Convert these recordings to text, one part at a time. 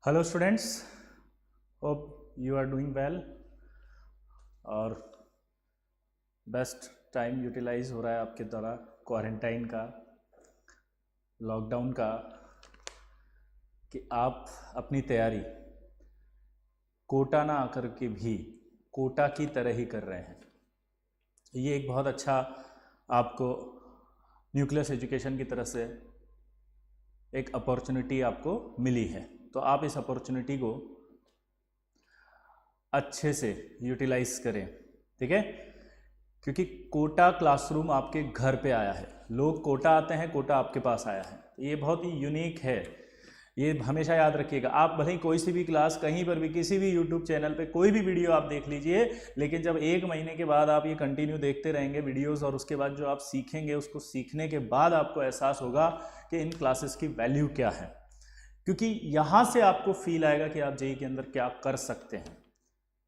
Hello students, hope you are doing well और best time utilize हो रहा है आपके द्वारा क्वारंटाइन का, लॉकडाउन का, कि आप अपनी तैयारी कोटा ना आकर के भी कोटा की तरह ही कर रहे हैं। ये एक बहुत अच्छा आपको न्यूक्लियस एजुकेशन की तरफ से एक अपॉर्चुनिटी आपको मिली है, तो आप इस अपॉर्चुनिटी को अच्छे से यूटिलाइज करें, ठीक है। क्योंकि कोटा क्लासरूम आपके घर पे आया है, लोग कोटा आते हैं, कोटा आपके पास आया है। ये बहुत ही यूनिक है, ये हमेशा याद रखिएगा। आप भले ही कोई सी भी क्लास कहीं पर भी किसी भी यूट्यूब चैनल पे कोई भी वीडियो आप देख लीजिए, लेकिन जब 1 महीने के बाद आप ये कंटिन्यू देखते रहेंगे वीडियोस और उसके बाद जो आप सीखेंगे, उसको सीखने के बाद आपको एहसास होगा कि इन क्लासेस की वैल्यू क्या है। क्योंकि यहाँ से आपको फील आएगा कि आप जेईई के अंदर क्या कर सकते हैं,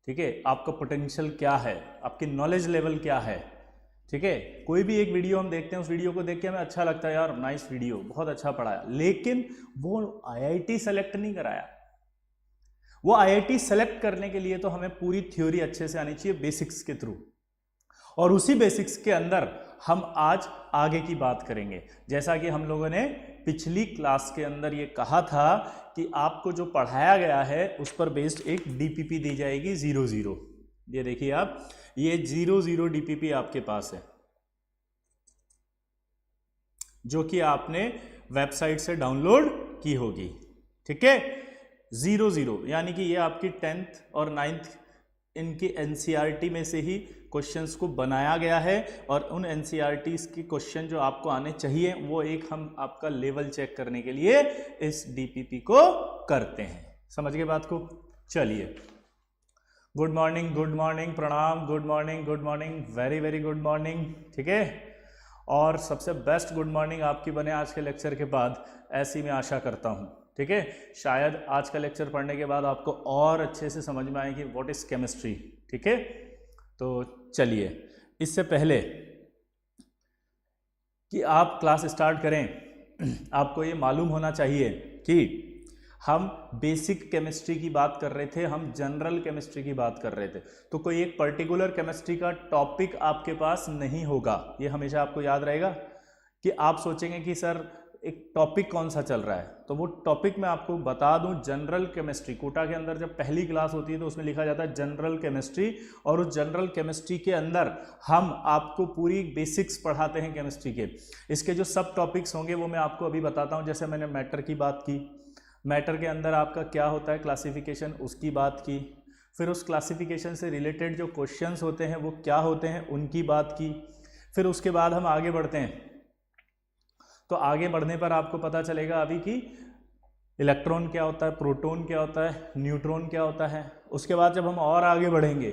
ठीक है। आपका पोटेंशियल क्या है, आपकी नॉलेज लेवल क्या है, ठीक है। कोई भी एक वीडियो हम देखते हैं, उस वीडियो को देख के हमें अच्छा लगता है, यार नाइस वीडियो, बहुत अच्छा पढ़ाया, लेकिन वो आईआईटी सेलेक्ट नहीं कराया। वो आईआईटी सेलेक्ट करने के लिए तो हमें पूरी थ्योरी अच्छे से आनी चाहिए बेसिक्स के थ्रू, और उसी बेसिक्स के अंदर हम आज आगे की बात करेंगे। जैसा कि हम लोगों ने पिछली क्लास के अंदर ये कहा था कि आपको जो पढ़ाया गया है उस पर बेस्ड एक डीपीपी दी जाएगी 00। ये देखिए आप, ये 00 डीपीपी आपके पास है, जो कि आपने वेबसाइट से डाउनलोड की होगी, ठीक है। 00 यानी कि ये आपकी 10th और 9th इनकी एनसीईआरटी में से ही क्वेश्चंस को बनाया गया है, और उन एनसीईआरटीज की क्वेश्चन जो आपको आने चाहिए वो एक हम आपका लेवल चेक करने के लिए इस डीपीपी को करते हैं। समझ गए बात को? चलिए, गुड मॉर्निंग, गुड मॉर्निंग, प्रणाम, good morning, good morning, very very good morning, ठीक है। और सबसे बेस्ट गुड मॉर्निंग आपकी बने आज के लेक्चर के बाद, ऐसी मैं आशा करता हूँ, ठीक है। शायद आज का लेक्चर पढ़ने के बाद आपको और अच्छे से समझ में आए कि व्हाट इज केमिस्ट्री, ठीक है। तो चलिए, इससे पहले कि आप क्लास स्टार्ट करें, आपको ये मालूम होना चाहिए कि हम बेसिक केमिस्ट्री की बात कर रहे थे, हम जनरल केमिस्ट्री की बात कर रहे थे। तो कोई एक पर्टिकुलर केमिस्ट्री का टॉपिक आपके पास नहीं होगा, ये हमेशा आपको याद रहेगा। कि आप सोचेंगे कि सर एक टॉपिक कौन सा चल रहा है, तो वो टॉपिक मैं आपको बता दूं, जनरल केमिस्ट्री। कोटा के अंदर जब पहली क्लास होती है तो उसमें लिखा जाता है जनरल केमिस्ट्री, और उस जनरल केमिस्ट्री के अंदर हम आपको पूरी बेसिक्स पढ़ाते हैं केमिस्ट्री के। इसके जो सब टॉपिक्स होंगे वो मैं आपको अभी बताता हूं। जैसे मैंने मैटर की बात की, मैटर के अंदर आपका क्या होता है क्लासिफिकेशन, उसकी बात की। फिर उस क्लासिफिकेशन से रिलेटेड जो क्वेश्चंस होते हैं वो क्या होते हैं, उनकी बात की। फिर उसके बाद हम आगे बढ़ते हैं, तो आगे बढ़ने पर आपको पता चलेगा अभी कि इलेक्ट्रॉन क्या होता है, प्रोटॉन क्या होता है, न्यूट्रॉन क्या होता है। उसके बाद जब हम और आगे बढ़ेंगे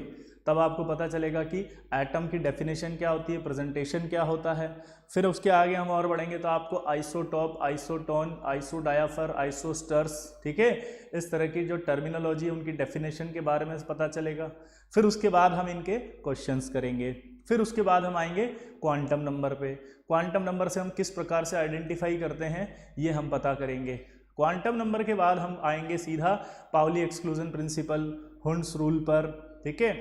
तब आपको पता चलेगा कि एटम की डेफिनेशन क्या होती है, प्रेजेंटेशन क्या होता है। फिर उसके आगे हम और बढ़ेंगे तो आपको आइसोटॉप, आइसोटोन, आइसोडायाफर, आइसोस्टर्स, ठीक है, इस तरह की जो टर्मिनोलॉजी उनकी डेफिनेशन के बारे में पता चलेगा। फिर उसके बाद हम इनके क्वेश्चंस करेंगे। फिर उसके बाद हम आएंगे क्वांटम नंबर पे। क्वांटम नंबर से हम किस प्रकार से आइडेंटिफाई करते हैं ये हम पता करेंगे। क्वांटम नंबर के बाद हम आएंगे सीधा Pauli exclusion principle, Hund's rule पर, ठीक है,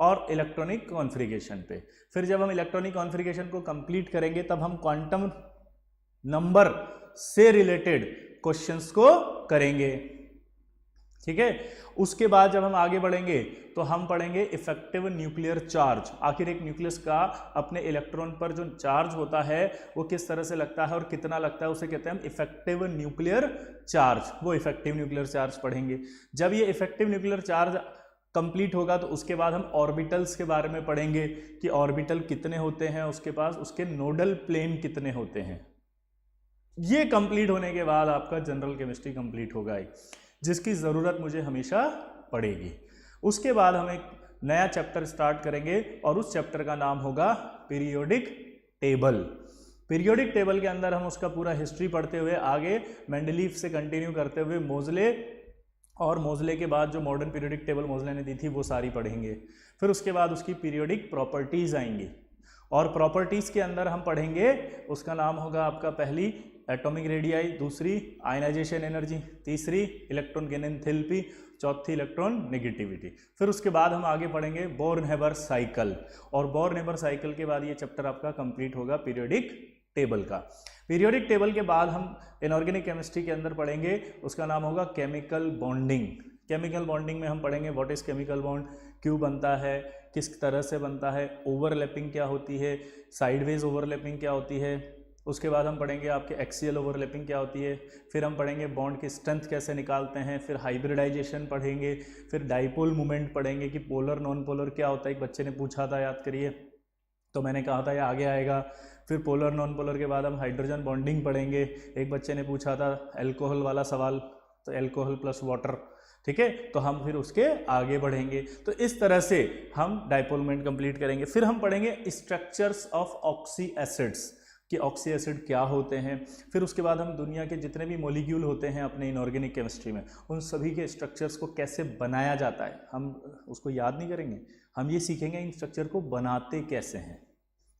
और इलेक्ट्रॉनिक कॉन्फ़िगरेशन पे। फिर जब हम इलेक्ट्रॉनिक कॉन्फ़िगरेशन को कंप्लीट करेंगे तब हम क्वांटम नंबर से रिलेटेड क्वेश्चंस को करेंगे, ठीक है। उसके बाद जब हम आगे बढ़ेंगे तो हम पढ़ेंगे इफेक्टिव न्यूक्लियर चार्ज। आखिर एक न्यूक्लियस का अपने इलेक्ट्रॉन पर जो चार्ज होता है वो किस तरह से लगता है और कितना लगता है, उसे कहते हैं हम इफेक्टिव न्यूक्लियर चार्ज। वो इफेक्टिव न्यूक्लियर चार्ज पढ़ेंगे। जब ये इफेक्टिव न्यूक्लियर चार्ज कंप्लीट होगा तो उसके बाद हम ऑर्बिटल्स के बारे में पढ़ेंगे कि ऑर्बिटल कितने होते हैं उसके पास, उसके नोडल प्लेन कितने होते हैं। ये कंप्लीट होने के बाद आपका जनरल केमिस्ट्री कंप्लीट होगा, जिसकी ज़रूरत मुझे हमेशा पड़ेगी। उसके बाद हम एक नया चैप्टर स्टार्ट करेंगे और उस चैप्टर का नाम होगा पीरियोडिक टेबल। पीरियोडिक टेबल के अंदर हम उसका पूरा हिस्ट्री पढ़ते हुए आगे मेंडलीफ से कंटिन्यू करते हुए मोजले, और मोजले के बाद जो मॉडर्न पीरियोडिक टेबल मोजले ने दी थी वो सारी पढ़ेंगे। फिर उसके बाद उसकी पीरियोडिक प्रॉपर्टीज़ आएंगी, और प्रॉपर्टीज़ के अंदर हम पढ़ेंगे, उसका नाम होगा आपका पहली एटॉमिक रेडियाई, दूसरी आयनाइजेशन एनर्जी, तीसरी इलेक्ट्रॉन गेन एंथैल्पी, चौथी इलेक्ट्रॉन नेगेटिविटी। फिर उसके बाद हम आगे पढ़ेंगे बोर्न-हेबर साइकिल, और बोर्न-हेबर साइकिल के बाद ये चैप्टर आपका कंप्लीट होगा पीरियोडिक टेबल का। पीरियोडिक टेबल के बाद हम इनऑर्गेनिक केमिस्ट्री के अंदर पढ़ेंगे, उसका नाम होगा केमिकल बॉन्डिंग। केमिकल बॉन्डिंग में हम पढ़ेंगे व्हाट इज केमिकल बॉन्ड, क्यों बनता है, किस तरह से बनता है, ओवरलैपिंग क्या होती है, साइडवेज ओवरलैपिंग क्या होती है। उसके बाद हम पढ़ेंगे आपके एक्सियल ओवरलैपिंग क्या होती है। फिर हम पढ़ेंगे बॉन्ड की स्ट्रेंथ कैसे निकालते हैं। फिर हाइब्रिडाइजेशन पढ़ेंगे। फिर डाइपोल मूवमेंट पढ़ेंगे कि पोलर नॉन पोलर क्या होता है, एक बच्चे ने पूछा था, याद करिए, तो मैंने कहा था ये आगे आएगा। फिर पोलर नॉन पोलर के बाद हम हाइड्रोजन बॉन्डिंग पढ़ेंगे, एक बच्चे ने पूछा था अल्कोहल वाला सवाल, तो अल्कोहल प्लस वाटर, ठीक है, तो हम फिर उसके आगे बढ़ेंगे। तो इस तरह से हम डाइपोल मूवमेंट कंप्लीट करेंगे। फिर हम पढ़ेंगे स्ट्रक्चर्स ऑफ ऑक्सी एसिड्स कि ऑक्सी एसिड क्या होते हैं। फिर उसके बाद हम दुनिया के जितने भी मॉलिक्यूल होते हैं अपने इनऑर्गेनिक केमिस्ट्री में, उन सभी के स्ट्रक्चर्स को कैसे बनाया जाता है, हम उसको याद नहीं करेंगे, हम ये सीखेंगे इन स्ट्रक्चर को बनाते कैसे हैं।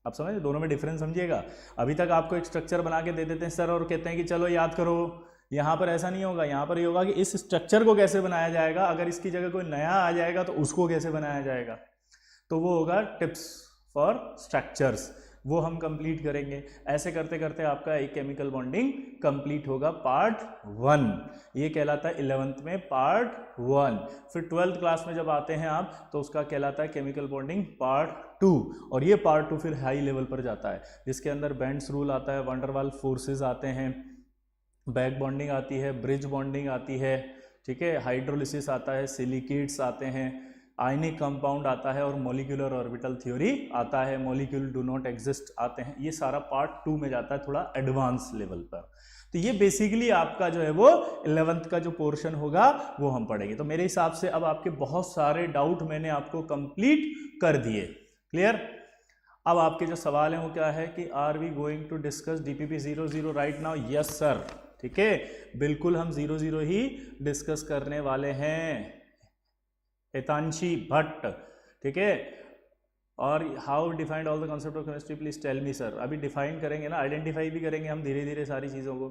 आप समझे, दोनों में डिफरेंस समझिएगा। अभी तक आपको एक स्ट्रक्चर बना के दे देते हैं सर और कहते हैं कि चलो याद करो, यहाँ पर ऐसा नहीं होगा, यहाँ पर ये होगा कि इस स्ट्रक्चर को कैसे बनाया जाएगा, अगर इसकी जगह कोई नया आ जाएगा तो उसको कैसे बनाया जाएगा, तो वो होगा टिप्स फॉर स्ट्रक्चर्स, वो हम कंप्लीट करेंगे। ऐसे करते करते आपका एक केमिकल बॉन्डिंग कंप्लीट होगा पार्ट 1, ये कहलाता है 11th में पार्ट 1। फिर 12th क्लास में जब आते हैं आप तो उसका कहलाता है केमिकल बॉन्डिंग पार्ट 2, और ये पार्ट 2 फिर हाई लेवल पर जाता है, जिसके अंदर बेंड्स रूल आता है, वंडर वाल फोर्सेज आते हैं, बैक बॉन्डिंग आती है, ब्रिज बॉन्डिंग आती है, ठीक है, हाइड्रोलिसिस आता है, सिलिकेट्स आते हैं, आयनिक कंपाउंड आता है, और मॉलिक्यूलर ऑर्बिटल थ्योरी आता है, मॉलिक्यूल डू नॉट एग्जिस्ट आते हैं। ये सारा पार्ट 2 में जाता है, थोड़ा एडवांस लेवल पर। तो ये बेसिकली आपका जो है वो 11th का जो पोर्शन होगा वो हम पढ़ेंगे। तो मेरे हिसाब से अब आपके बहुत सारे डाउट मैंने आपको कंप्लीट कर दिए। क्लियर? अब आपके जो सवाल हैं वो क्या है कि are we going to discuss DPP 00 right now? Yes sir, ठीक है, बिल्कुल हम 00 ही डिस्कस करने वाले हैं, हितांशी भट्ट, ठीक है। और how defined all the concept of chemistry, please tell me sir. अभी डिफाइन करेंगे ना, आइडेंटिफाई भी करेंगे हम धीरे धीरे सारी चीज़ों को।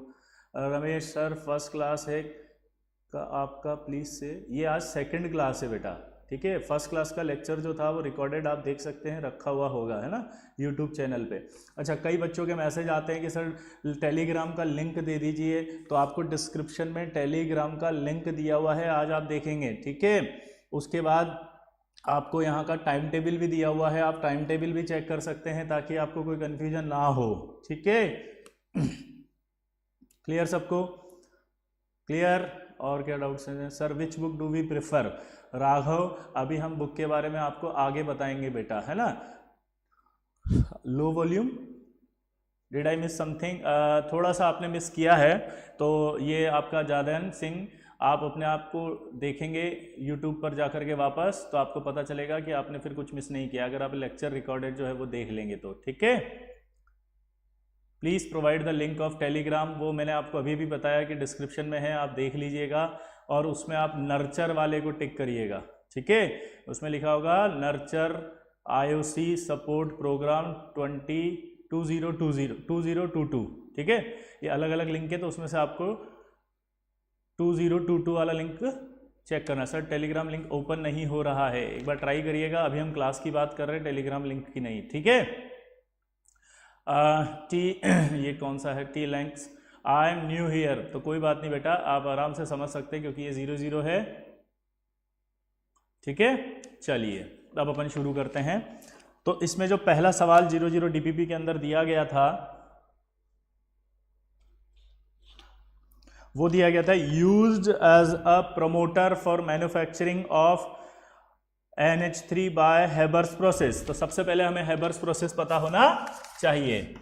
रमेश सर फर्स्ट क्लास है का आपका, प्लीज से, ये आज सेकंड क्लास है बेटा, ठीक है। फर्स्ट क्लास का लेक्चर जो था वो रिकॉर्डेड आप देख सकते हैं, रखा हुआ होगा, है ना, यूट्यूब चैनल पे। अच्छा, कई बच्चों के मैसेज आते हैं कि सर टेलीग्राम का लिंक दे दीजिए, तो आपको डिस्क्रिप्शन में टेलीग्राम का लिंक दिया हुआ है, आज आप देखेंगे, ठीक है। उसके बाद आपको यहाँ का टाइम टेबल भी दिया हुआ है, आप टाइम टेबल भी चेक कर सकते हैं ताकि आपको कोई कन्फ्यूजन ना हो, ठीक है। क्लियर सबको? क्लियर? और क्या डाउट्स हैं sir? Which book do we prefer? Raghav, अभी हम बुक के बारे में आपको आगे बताएंगे बेटा, है ना। Low volume, did I miss something? थोड़ा सा आपने मिस किया है, तो ये आपका जादन सिंह, आप अपने आप को देखेंगे यूट्यूब पर जाकर के वापस, तो आपको पता चलेगा कि आपने फिर कुछ मिस नहीं किया, अगर आप लेक्चर रिकॉर्डेड जो है वो देख लेंगे तो, ठीक है। Please provide the link of Telegram, वो मैंने आपको अभी भी बताया कि डिस्क्रिप्शन में है, आप देख लीजिएगा, और उसमें आप नर्चर वाले को टिक करिएगा, ठीक है। उसमें लिखा होगा नर्चर IOC सपोर्ट प्रोग्राम 2022, ठीक है। ये अलग अलग लिंक है, तो उसमें से आपको 2022 वाला लिंक चेक करना। सर टेलीग्राम लिंक ओपन नहीं हो रहा है, एक बार ट्राई करिएगा, अभी हम क्लास की बात कर रहे हैं, टेलीग्राम लिंक की नहीं, ठीक है। ये कौन सा है? टी लैंक्स, आई एम न्यू हियर, तो कोई बात नहीं बेटा, आप आराम से समझ सकते हैं क्योंकि ये 00 है, ठीक है। चलिए अब अपन शुरू करते हैं। तो इसमें जो पहला सवाल 00 DPP के अंदर दिया गया था वो दिया गया था, used as a promoter for manufacturing of NH3 by Haber's process. तो सबसे पहले हमें हेबर्स प्रोसेस पता होना चाहिए।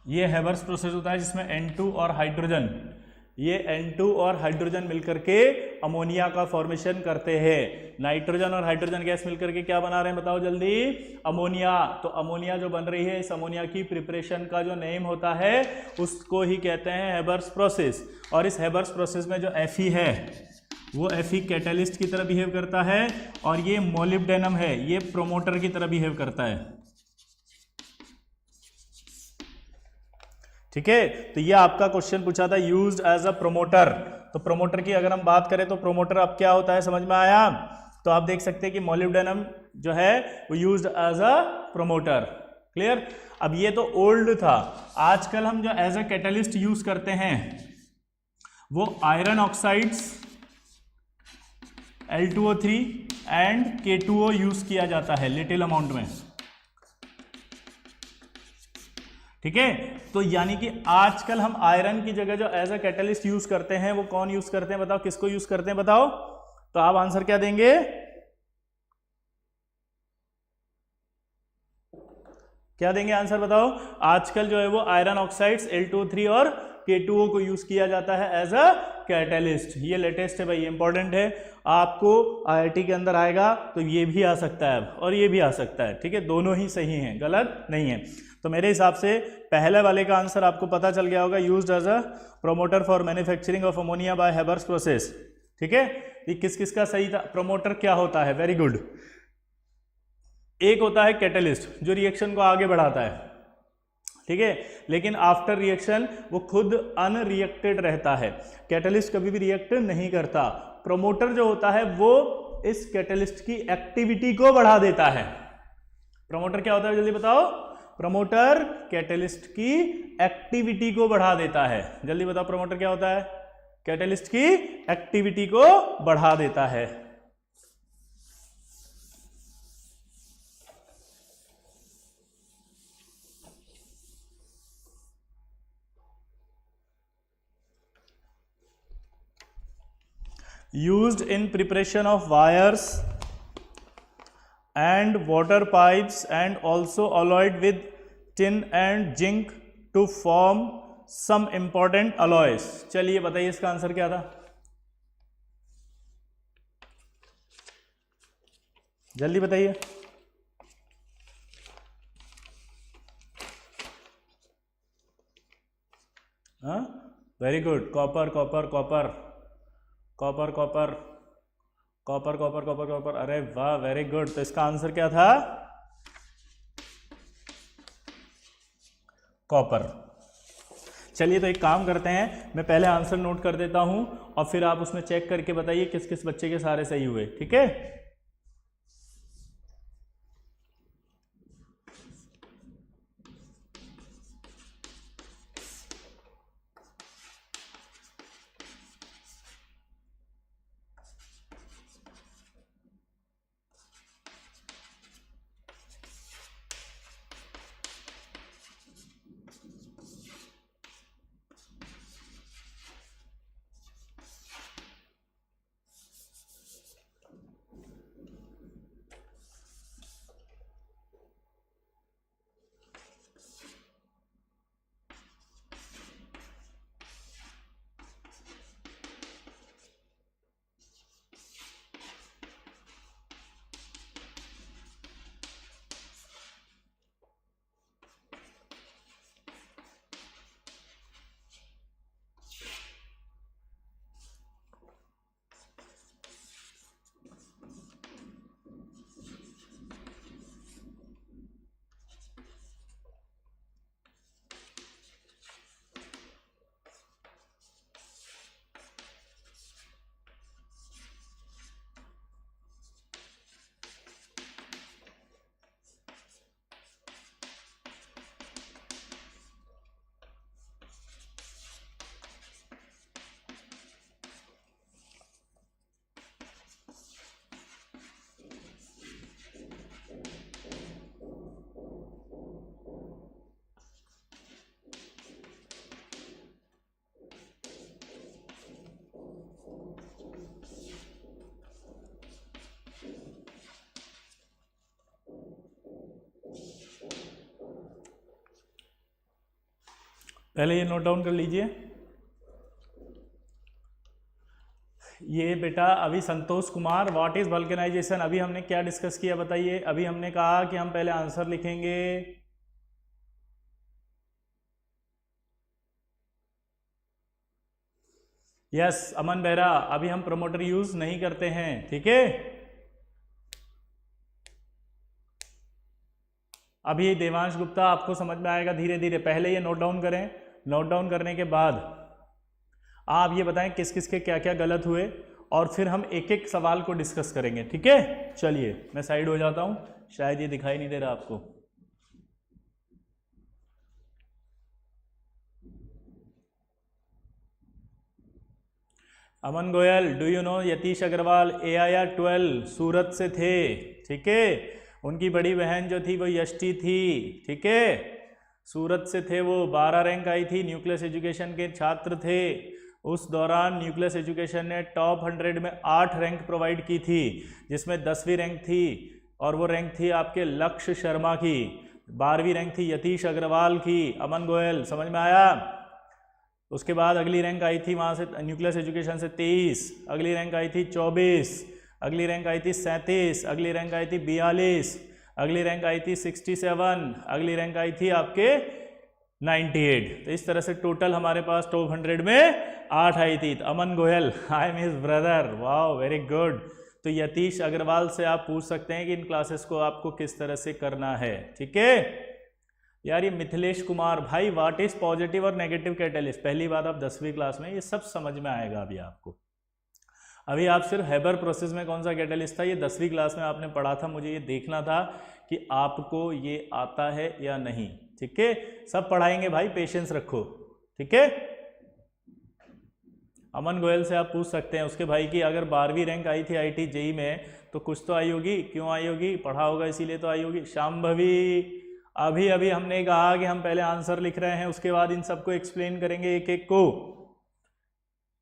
ये हेबर्स प्रोसेस होता है जिसमें N2 और हाइड्रोजन, ये N2 और हाइड्रोजन मिलकर के अमोनिया का फॉर्मेशन करते हैं। नाइट्रोजन और हाइड्रोजन गैस मिलकर के क्या बना रहे हैं बताओ जल्दी, अमोनिया। तो अमोनिया जो बन रही है, इस अमोनिया की प्रिपरेशन का जो नेम होता है उसको ही कहते हैं हेबर्स प्रोसेस। और इस हेबर्स प्रोसेस में जो Fe है वो Fe कैटलिस्ट की तरह बिहेव करता है, और ये मोलिब्डेनम है ये प्रोमोटर की तरह बिहेव करता है। ठीक है, तो ये आपका क्वेश्चन पूछा था यूज्ड एज अ प्रोमोटर। तो प्रोमोटर की अगर हम बात करें तो प्रोमोटर अब क्या होता है समझ में आया। तो आप देख सकते हैं कि मोलिब्डेनम जो है वो used as a promoter. Clear. अब ये तो ओल्ड था, आजकल हम जो एज अ कैटलिस्ट यूज करते हैं वो iron oxides Al2O3 and K2O use किया जाता है लिटिल अमाउंट में। ठीक है, तो यानी कि आजकल हम आयरन की जगह जो एज अ कैटलिस्ट यूज करते हैं वो कौन यूज करते हैं बताओ, किसको यूज करते हैं बताओ। तो आप आंसर क्या देंगे, क्या देंगे आंसर बताओ। आजकल जो है वो आयरन ऑक्साइड्स Al2O3 और K2O को यूज किया जाता है एज अ कैटलिस्ट। ये लेटेस्ट है भाई, ये इंपॉर्टेंट है, आपको IIT के अंदर आएगा तो ये भी आ सकता है और ये भी आ सकता है। ठीक है, दोनों ही सही हैं, गलत नहीं है। तो मेरे हिसाब से पहले वाले का आंसर आपको पता चल गया होगा, used as a promoter for manufacturing of ammonia by Haber's process. ठीक है, ये किस किस का सही था। प्रोमोटर क्या होता है, वेरी गुड। एक होता है कैटलिस्ट जो रिएक्शन को आगे बढ़ाता है, ठीक है, लेकिन आफ्टर रिएक्शन वो खुद अनरिएक्टेड रहता है। कैटलिस्ट कभी भी रिएक्ट नहीं करता। प्रोमोटर जो होता है वो इस कैटलिस्ट की एक्टिविटी को बढ़ा देता है। प्रोमोटर क्या होता है जल्दी बताओ। प्रोमोटर कैटलिस्ट की एक्टिविटी को बढ़ा देता है। जल्दी बताओ प्रोमोटर क्या होता है, कैटलिस्ट की एक्टिविटी को बढ़ा देता है। Used in preparation of wires and water pipes and also alloyed with tin and zinc to form some important alloys। चलिए बताइए इसका आंसर क्या था, जल्दी बताइए। हाँ, very good, copper copper copper copper copper copper copper copper copper, अरे वाह वेरी गुड। तो इसका आंसर क्या था, कॉपर। चलिए तो एक काम करते हैं, मैं पहले आंसर नोट कर देता हूं और फिर आप उसमें चेक करके बताइए किस किस बच्चे के सारे सही हुए। ठीक है, पहले ये नोट डाउन कर लीजिए। ये बेटा अभी Santosh Kumar, what is vulcanisation, अभी हमने क्या डिस्कस किया बताइए। अभी हमने कहा कि हम पहले आंसर लिखेंगे। यस अमन बेहरा, अभी हम प्रोमोटर यूज नहीं करते हैं, ठीक है। अभी देवांश गुप्ता आपको समझ में आएगा धीरे धीरे, पहले ये नोट डाउन करें। नोट डाउन करने के बाद आप ये बताएं किस किस के क्या क्या गलत हुए, और फिर हम एक एक सवाल को डिस्कस करेंगे, ठीक है। चलिए मैं साइड हो जाता हूं, शायद ये दिखाई नहीं दे रहा आपको। Aman Goyal, do you know Yatish Agarwal AIR 12 Surat से थे, ठीक है। उनकी बड़ी बहन जो थी वो यष्टि थी, ठीक है। सूरत से थे वो, 12 रैंक आई थी, न्यूक्लियस एजुकेशन के छात्र थे। उस दौरान न्यूक्लियस एजुकेशन ने टॉप 100 में 8 रैंक प्रोवाइड की थी, जिसमें 10वीं रैंक थी, और वो रैंक थी आपके लक्ष्य शर्मा की। 12वीं रैंक थी यतीश अग्रवाल की। अमन गोयल समझ में आया। उसके बाद अगली रैंक आई थी वहाँ से न्यूक्लियस एजुकेशन से 23, अगली रैंक आई थी 24, अगली रैंक आई थी 37, अगली रैंक आई थी 42, अगली रैंक आई थी 67, अगली रैंक आई थी आपके 98। तो इस तरह से टोटल हमारे पास टॉप 100 में 8 आई थी। तो Aman Goyal, I am his brother, wow very good. तो यतीश अग्रवाल से आप पूछ सकते हैं कि इन क्लासेस को आपको किस तरह से करना है, ठीक है यार। ये मिथिलेश कुमार, भाई व्हाट इज पॉजिटिव और नेगेटिव कैटेलिस्ट, पहली बात आप 10वीं क्लास में, ये सब समझ में आएगा अभी आपको। अभी आप सिर्फ हेबर प्रोसेस में कौन सा कैटेलिस्ट था ये 10वीं क्लास में आपने पढ़ा था, मुझे ये देखना था कि आपको ये आता है या नहीं, ठीक है। सब पढ़ाएंगे भाई, पेशेंस रखो, ठीक है। अमन गोयल से आप पूछ सकते हैं उसके भाई की अगर 12वीं रैंक आई थी IIT JEE में तो कुछ तो आई होगी, क्यों आई होगी, पढ़ा होगा इसीलिए तो आई होगी। शाम्भवी, अभी अभी हमने कहा कि हम पहले आंसर लिख रहे हैं, उसके बाद इन सबको एक्सप्लेन करेंगे एक एक को।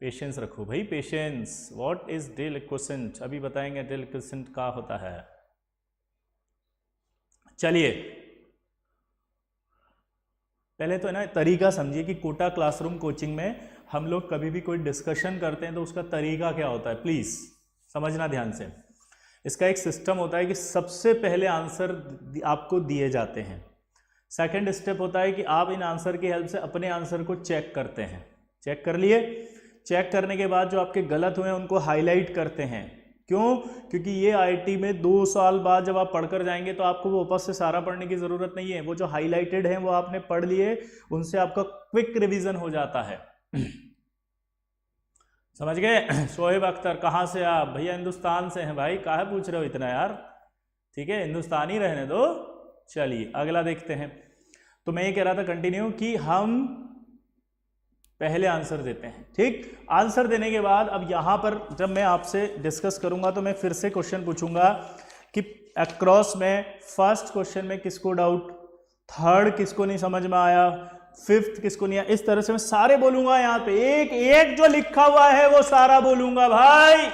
पेशेंस रखो भाई, पेशेंस। व्हाट इज डिलिक्वेसेंट, अभी बताएंगे डिलिक्वेसेंट क्या होता है। चलिए पहले तो है ना तरीका समझिए कि कोटा क्लासरूम कोचिंग में हम लोग कभी भी कोई डिस्कशन करते हैं तो उसका तरीका क्या होता है, प्लीज समझना ध्यान से। इसका एक सिस्टम होता है कि सबसे पहले आंसर आपको दिए जाते हैं। सेकंड स्टेप होता है कि आप इन आंसर की हेल्प से अपने आंसर को चेक करते हैं। चेक कर लिए, चेक करने के बाद जो आपके गलत हुए हैं उनको हाईलाइट करते हैं। क्यों? क्योंकि ये IIT में 2 साल बाद जब आप पढ़कर जाएंगे तो आपको वो वापस से सारा पढ़ने की जरूरत नहीं है। वो जो हाईलाइटेड है वो आपने पढ़ लिए, उनसे आपका क्विक रिवीजन हो जाता है। समझ गए? शोएब अख्तर, कहाँ से आप? भैया हिंदुस्तान से हैं भाई, काहे पूछ रहे हो इतना यार, ठीक है हिंदुस्तानी रहने दो। चलिए अगला देखते हैं। तो मैं ये कह रहा था कंटिन्यू कि हम पहले आंसर देते हैं, ठीक। आंसर देने के बाद अब यहां पर जब मैं आपसे डिस्कस करूंगा तो मैं फिर से क्वेश्चन पूछूंगा कि अक्रॉस में फर्स्ट क्वेश्चन में किसको डाउट, थर्ड किसको नहीं समझ में आया, फिफ्थ किसको नहीं आया, इस तरह से मैं सारे बोलूंगा। यहां पे एक एक जो लिखा हुआ है वो सारा बोलूंगा भाई,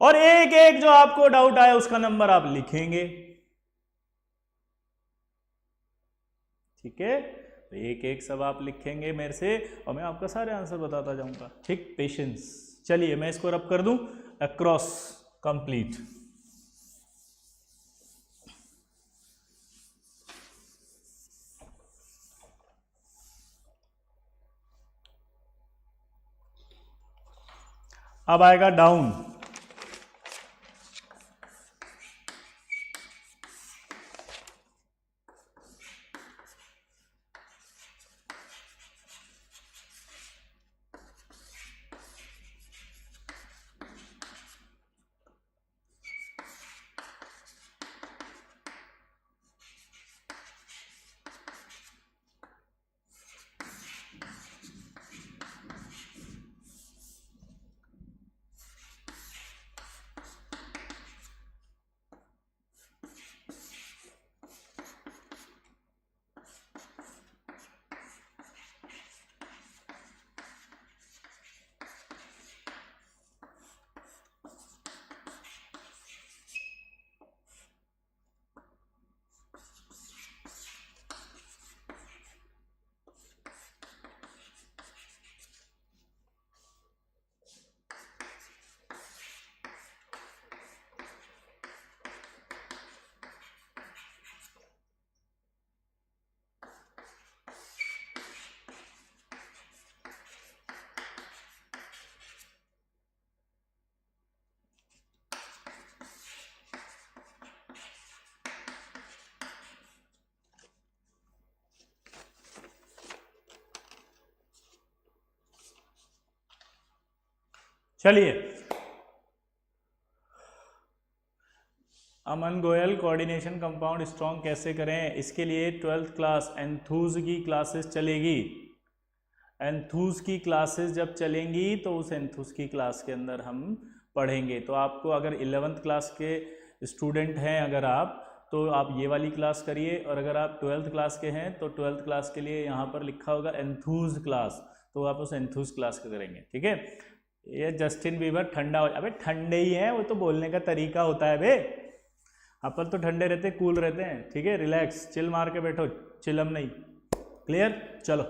और एक एक जो आपको डाउट आया उसका नंबर आप लिखेंगे, ठीक है। तो एक एक सब आप लिखेंगे मेरे से और मैं आपका सारे आंसर बताता जाऊंगा, ठीक। पेशेंस। चलिए मैं इसको रब कर दूं, अक्रॉस कंप्लीट। अब आएगा डाउन। चलिए, अमन गोयल कोऑर्डिनेशन कंपाउंड स्ट्रॉन्ग कैसे करें, इसके लिए 12th क्लास एंथूज की क्लासेस चलेगी। एंथूज की क्लासेस जब चलेंगी तो उस एंथूज की क्लास के अंदर हम पढ़ेंगे। तो आपको अगर 11th क्लास के स्टूडेंट हैं अगर आप, तो आप ये वाली क्लास करिए, और अगर आप 12th क्लास के हैं तो 12th क्लास के लिए यहाँ पर लिखा होगा एंथूज क्लास, तो आप उस एंथूज क्लास का करेंगे। ठीक है, ये जस्टिन बीबर ठंडा हो, अबे ठंडे ही है, वो तो बोलने का तरीका होता है बे, अपन तो ठंडे रहते हैं, कूल रहते हैं। ठीक है, रिलैक्स, चिल मार के बैठो, चिलम नहीं। क्लियर, चलो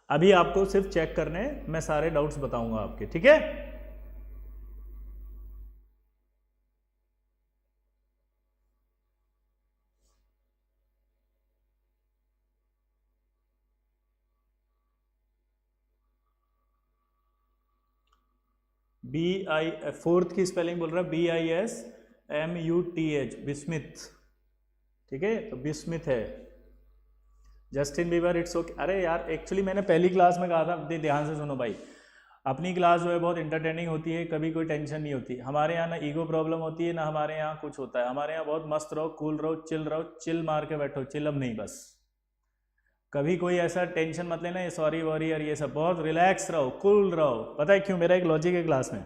अभी आपको सिर्फ चेक करने, मैं सारे डाउट्स बताऊंगा आपके। ठीक है, बी आई, फोर्थ की स्पेलिंग बोल रहा है BISMUTH, बिस्मिथ। ठीक है, तो बिस्मिथ है। Justin Bieber it's okay. अरे यार एक्चुअली मैंने पहली क्लास में कहा था, ध्यान से सुनो भाई, अपनी क्लास जो है बहुत इंटरटेनिंग होती है, कभी कोई टेंशन नहीं होती हमारे यहाँ, ना ईगो प्रॉब्लम होती है, ना हमारे यहाँ कुछ होता है। हमारे यहाँ बहुत मस्त रहो, कूल रहो, चिल मार के बैठो, चिलम नहीं, बस कभी कोई ऐसा टेंशन मत लेना, ये सॉरी वॉरी और ये सब, बहुत रिलैक्स रहो, कूल रहो। पता है क्यों? मेरा एक लॉजिक है क्लास में,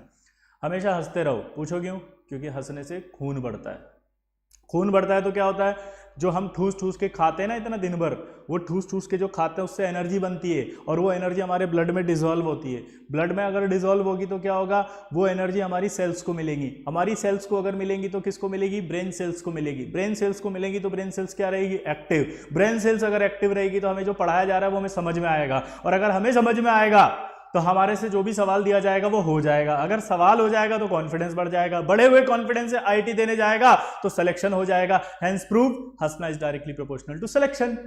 हमेशा हंसते रहो। पूछो क्यों? क्योंकि हंसने से खून बढ़ता है। खून बढ़ता है तो क्या होता है, जो हम ठूस ठूस के खाते हैं ना इतना दिन भर, वो ठूस ठूस के जो खाते हैं उससे एनर्जी बनती है, और वो एनर्जी हमारे ब्लड में डिसॉल्व होती है। ब्लड में अगर डिसॉल्व होगी तो क्या होगा, वो एनर्जी हमारी सेल्स को मिलेगी। हमारी सेल्स को अगर मिलेंगी तो किसको मिलेगी? ब्रेन सेल्स को मिलेगी। ब्रेन सेल्स को मिलेगी तो ब्रेन सेल्स क्या रहेगी? एक्टिव। ब्रेन सेल्स अगर एक्टिव रहेगी तो हमें जो पढ़ाया जा रहा है वो हमें समझ में आएगा, और अगर हमें समझ में आएगा तो हमारे से जो भी सवाल दिया जाएगा वो हो जाएगा। अगर सवाल हो जाएगा तो कॉन्फिडेंस बढ़ जाएगा, बढ़े हुए कॉन्फिडेंस से आईटी देने जाएगा तो सिलेक्शन हो जाएगा। हेंस प्रूव हंसना is directly proportional to selection.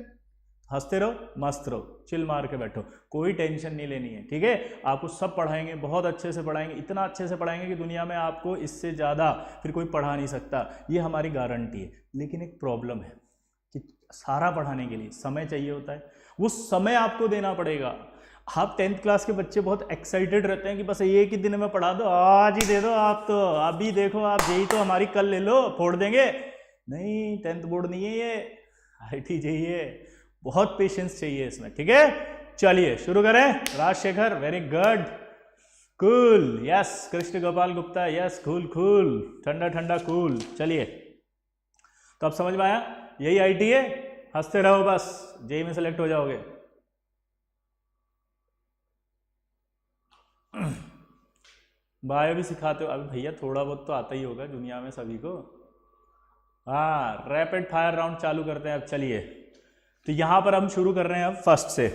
हंसते रहो, मस्त रहो, चिल मार के बैठो, कोई टेंशन नहीं लेनी है। ठीक है, आपको सब पढ़ाएंगे, बहुत अच्छे से पढ़ाएंगे, इतना अच्छे से पढ़ाएंगे कि दुनिया में आपको इससे ज़्यादा फिर कोई पढ़ा नहीं सकता, ये हमारी गारंटी है। लेकिन एक प्रॉब्लम है कि सारा पढ़ाने के लिए समय चाहिए होता है, वो समय आपको देना पड़ेगा। आप 10th क्लास के बच्चे बहुत एक्साइटेड रहते हैं कि बस एक ही दिन में पढ़ा दो, आज ही दे दो, आप तो अभी देखो, आप जेई तो हमारी कल ले लो, फोड़ देंगे। नहीं, 10th बोर्ड नहीं है ये, आईटी जेई है, बहुत पेशेंस चाहिए इसमें। ठीक है, चलिए शुरू करें। Rajshekhar, very good, cool, yes. Krishna Gopal Gupta, yes, cool cool, ठंडा ठंडा कूल। चलिए, तो अब समझ में आया, यही आईटी है, हंसते रहो बस, जेई में सेलेक्ट हो जाओगे। बायो भी सिखाते हो? अभी भैया थोड़ा बहुत तो आता ही होगा दुनिया में सभी को। हाँ, रैपिड फायर राउंड चालू करते हैं अब। चलिए, तो यहां पर हम शुरू कर रहे हैं अब फर्स्ट से।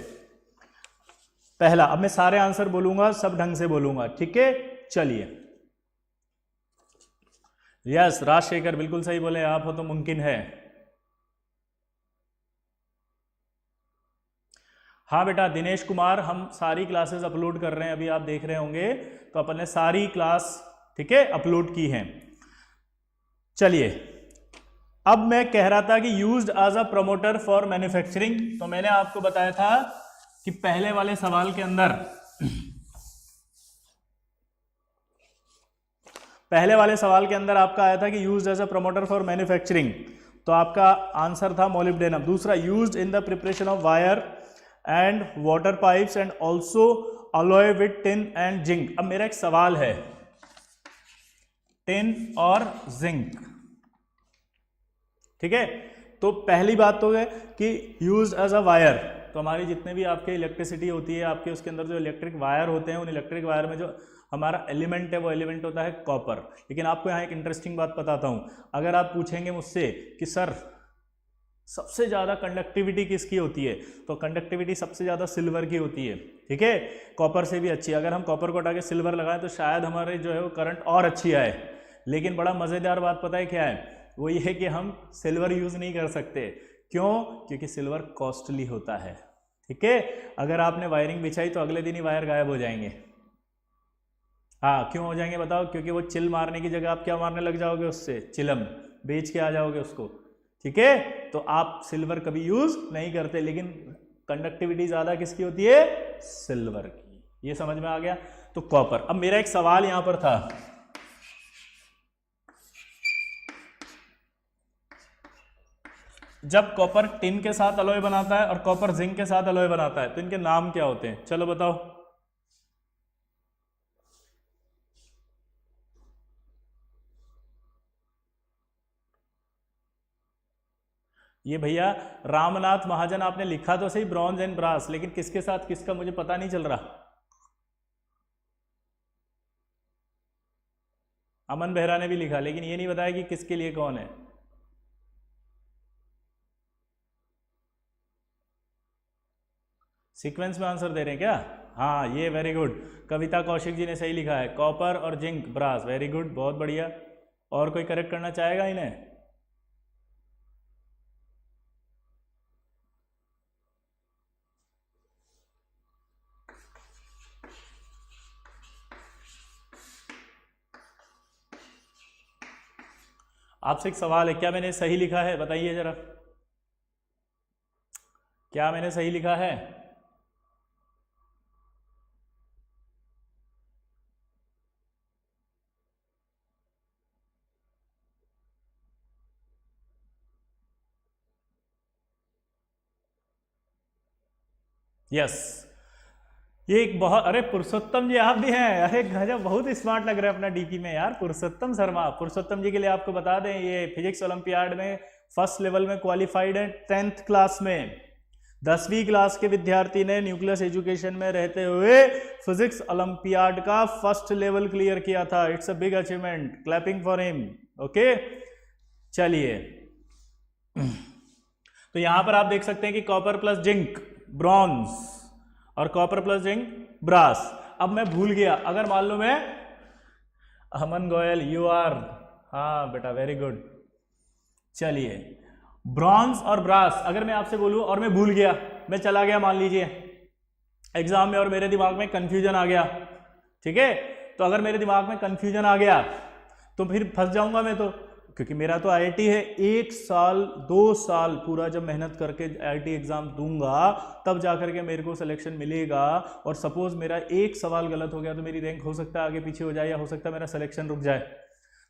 पहला, अब मैं सारे आंसर बोलूंगा, सब ढंग से बोलूंगा। ठीक है, चलिए। यस, राजशेखर बिल्कुल सही बोले, आप हो तो मुमकिन है। हाँ बेटा, दिनेश कुमार, हम सारी क्लासेस अपलोड कर रहे हैं, अभी आप देख रहे होंगे, तो अपन ने सारी क्लास, ठीक है, अपलोड की हैं। चलिए, अब मैं कह रहा था कि used as a promoter for manufacturing, तो मैंने आपको बताया था कि पहले वाले सवाल के अंदर, पहले वाले सवाल के अंदर आपका आया था कि used as a promoter for manufacturing, तो आपका आंसर था मोलिब्डेनम। दूसरा, used in the preparation of wire and water pipes and also alloy with tin and zinc. अब मेरा एक सवाल है, टिन और जिंक, ठीक है, तो पहली बात तो है कि यूज एज अ वायर, तो हमारी जितने भी आपके इलेक्ट्रिसिटी होती है, आपके उसके अंदर जो इलेक्ट्रिक वायर होते हैं, उन इलेक्ट्रिक वायर में जो हमारा एलिमेंट है वो एलिमेंट होता है कॉपर। लेकिन आपको यहाँ एक इंटरेस्टिंग बात बताता हूँ, अगर आप पूछेंगे मुझसे कि सर सबसे ज़्यादा कंडक्टिविटी किसकी होती है, तो कंडक्टिविटी सबसे ज़्यादा सिल्वर की होती है। ठीक है, कॉपर से भी अच्छी है। अगर हम कॉपर को हटा के सिल्वर लगाएं तो शायद हमारे जो है वो करंट और अच्छी आए। लेकिन बड़ा मज़ेदार बात पता है क्या है, वो ये है कि हम सिल्वर यूज़ नहीं कर सकते। क्यों? क्योंकि सिल्वर कॉस्टली होता है। ठीक है, अगर आपने वायरिंग बिछाई तो अगले दिन ही वायर गायब हो जाएंगे। हाँ, क्यों हो जाएंगे बताओ? क्योंकि वो चिल मारने की जगह आप क्या मारने लग जाओगे, उससे चिलम बेच के आ जाओगे उसको। ठीक है, तो आप सिल्वर कभी यूज नहीं करते, लेकिन कंडक्टिविटी ज्यादा किसकी होती है? सिल्वर की। ये समझ में आ गया? तो कॉपर। अब मेरा एक सवाल यहां पर था, जब कॉपर टिन के साथ अलॉय बनाता है और कॉपर जिंक के साथ अलॉय बनाता है तो इनके नाम क्या होते हैं? चलो बताओ। ये भैया रामनाथ महाजन आपने लिखा तो सही ब्रॉन्ज एंड ब्रास, लेकिन किसके साथ किसका मुझे पता नहीं चल रहा। अमन बेहरा ने भी लिखा, लेकिन ये नहीं बताया कि किसके लिए कौन है। सीक्वेंस में आंसर दे रहे हैं क्या? हाँ, ये वेरी गुड। कविता कौशिक जी ने सही लिखा है, कॉपर और जिंक ब्रास। वेरी गुड, बहुत बढ़िया। और कोई करेक्ट करना चाहेगा इन्हें? आपसे एक सवाल है, क्या मैंने सही लिखा है? बताइए जरा, क्या मैंने सही लिखा है? यस। ये एक बहुत, अरे पुरुषोत्तम जी आप भी हैं, अरे गजब, बहुत स्मार्ट लग रहा है अपना डीपी में यार। पुरुषोत्तम शर्मा, पुरुषोत्तम जी के लिए आपको बता दें, ये फिजिक्स ओलंपियाड में फर्स्ट लेवल में क्वालिफाइड है। 10th क्लास में, 10वीं क्लास के विद्यार्थी ने न्यूक्लियस एजुकेशन में रहते हुए फिजिक्स ओलंपियाड का फर्स्ट लेवल क्लियर किया था। It's a big achievement, clapping for him. Okay, चलिए। तो यहां पर आप देख सकते हैं कि कॉपर प्लस जिंक ब्रॉन्ज और कॉपर प्लस जिंक ब्रास। अब मैं भूल गया, अगर मान लो मैं, अमन गोयल यू आर, हाँ बेटा वेरी गुड। चलिए, ब्रॉन्ज और ब्रास अगर मैं आपसे बोलूं और मैं भूल गया, मैं चला गया मान लीजिए एग्जाम में और मेरे दिमाग में कंफ्यूजन आ गया, ठीक है? तो अगर मेरे दिमाग में कंफ्यूजन आ गया तो फिर फंस जाऊंगा मैं तो, क्योंकि मेरा तो आईआईटी है। 1 साल 2 साल पूरा जब मेहनत करके आईआईटी एग्जाम दूंगा तब जाकर के मेरे को सिलेक्शन मिलेगा। और सपोज मेरा एक सवाल गलत हो गया तो मेरी रैंक हो सकता है आगे पीछे हो जाए, या हो सकता है मेरा सिलेक्शन रुक जाए।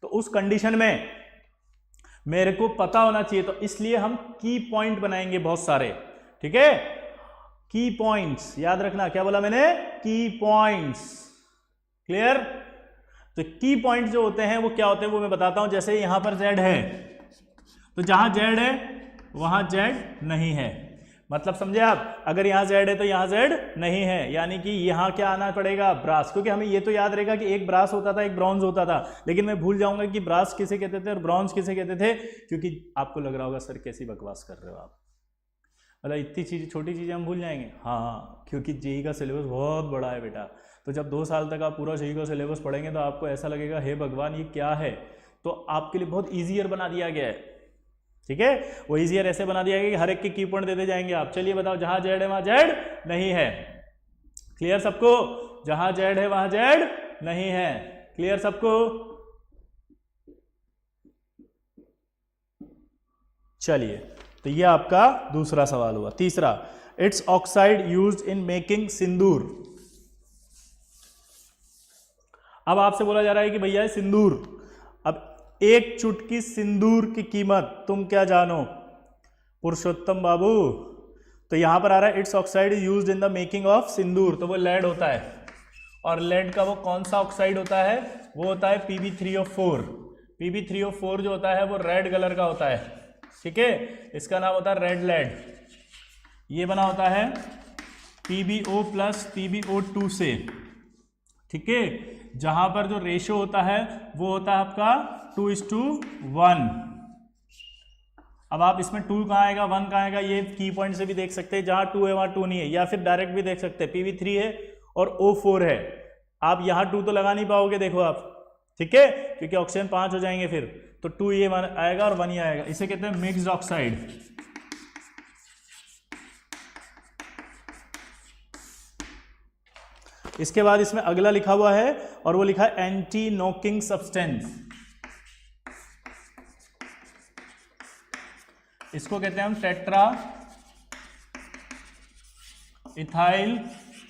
तो उस कंडीशन में मेरे को पता होना चाहिए, तो इसलिए हम की पॉइंट बनाएंगे बहुत सारे, ठीक है? की पॉइंट्स याद रखना, क्या बोला मैंने? की पॉइंट्स। क्लियर? तो की पॉइंट जो होते हैं वो क्या होते हैं वो मैं बताता हूं। जैसे यहां पर Z है, तो जहां Z है वहां Z नहीं है, मतलब समझे आप? अगर यहां Z है तो यहां Z नहीं है, यानी कि यहां क्या आना पड़ेगा? ब्रास। क्योंकि हमें ये तो याद रहेगा कि एक ब्रास होता था एक ब्रॉन्ज होता था, लेकिन मैं भूल जाऊंगा कि ब्रास किसे कहते थे और ब्रॉन्ज किसे कहते थे, क्योंकि आपको लग रहा होगा सर कैसी बकवास कर रहे हो आप, मतलब इतनी चीज़, छोटी चीज़ें हम भूल जाएंगे। हाँ, क्योंकि जेईई का सिलेबस बहुत बड़ा है बेटा। तो जब 2 साल तक आप पूरा जेईई का सिलेबस पढ़ेंगे तो आपको ऐसा लगेगा हे भगवान ये क्या है। तो आपके लिए बहुत ईजियर बना दिया गया है, ठीक है? वो ईजियर ऐसे बना दिया गया कि हर एक के की पॉइंट देते जाएंगे आप। चलिए बताओ, जहां Z है वहां Z नहीं है। क्लियर सबको? जहां Z है वहां Z नहीं है। क्लियर सबको? चलिए, तो ये आपका दूसरा सवाल हुआ। तीसरा, it's oxide used in making sindoor. अब आपसे बोला जा रहा है कि भैया सिंदूर, अब एक चुटकी सिंदूर की कीमत तुम क्या जानो पुरुषोत्तम बाबू? तो यहां पर आ रहा है it's oxide is used in the making of sindoor, तो वो लेड होता है। और लेड का वो कौन सा ऑक्साइड होता है? वो होता है Pb3O4। Pb3O4 जो होता है वो रेड कलर का होता है, ठीक है? इसका नाम होता है रेड लेड। ये बना होता है PbO प्लस PbO2 से, ठीक है? जहां पर जो रेशियो होता है वो होता है आपका 2:1। अब आप इसमें 2 कहाँ आएगा 1 कहाँ आएगा, ये की पॉइंट से भी देख सकते हैं। जहां 2 है वहां 2 नहीं है, या फिर डायरेक्ट भी देख सकते हैं। Pb3 है और O4 है, आप यहां 2 तो लगा नहीं पाओगे, देखो आप, ठीक है? क्योंकि ऑक्सीजन 5 हो जाएंगे फिर, तो 2 ये आएगा और 1 ही आएगा। इसे कहते हैं मिक्स्ड ऑक्साइड। इसके बाद इसमें अगला लिखा हुआ है और वो लिखा है एंटी नॉकिंग सब्सटेंस। इसको कहते हैं हम टेट्रा इथाइल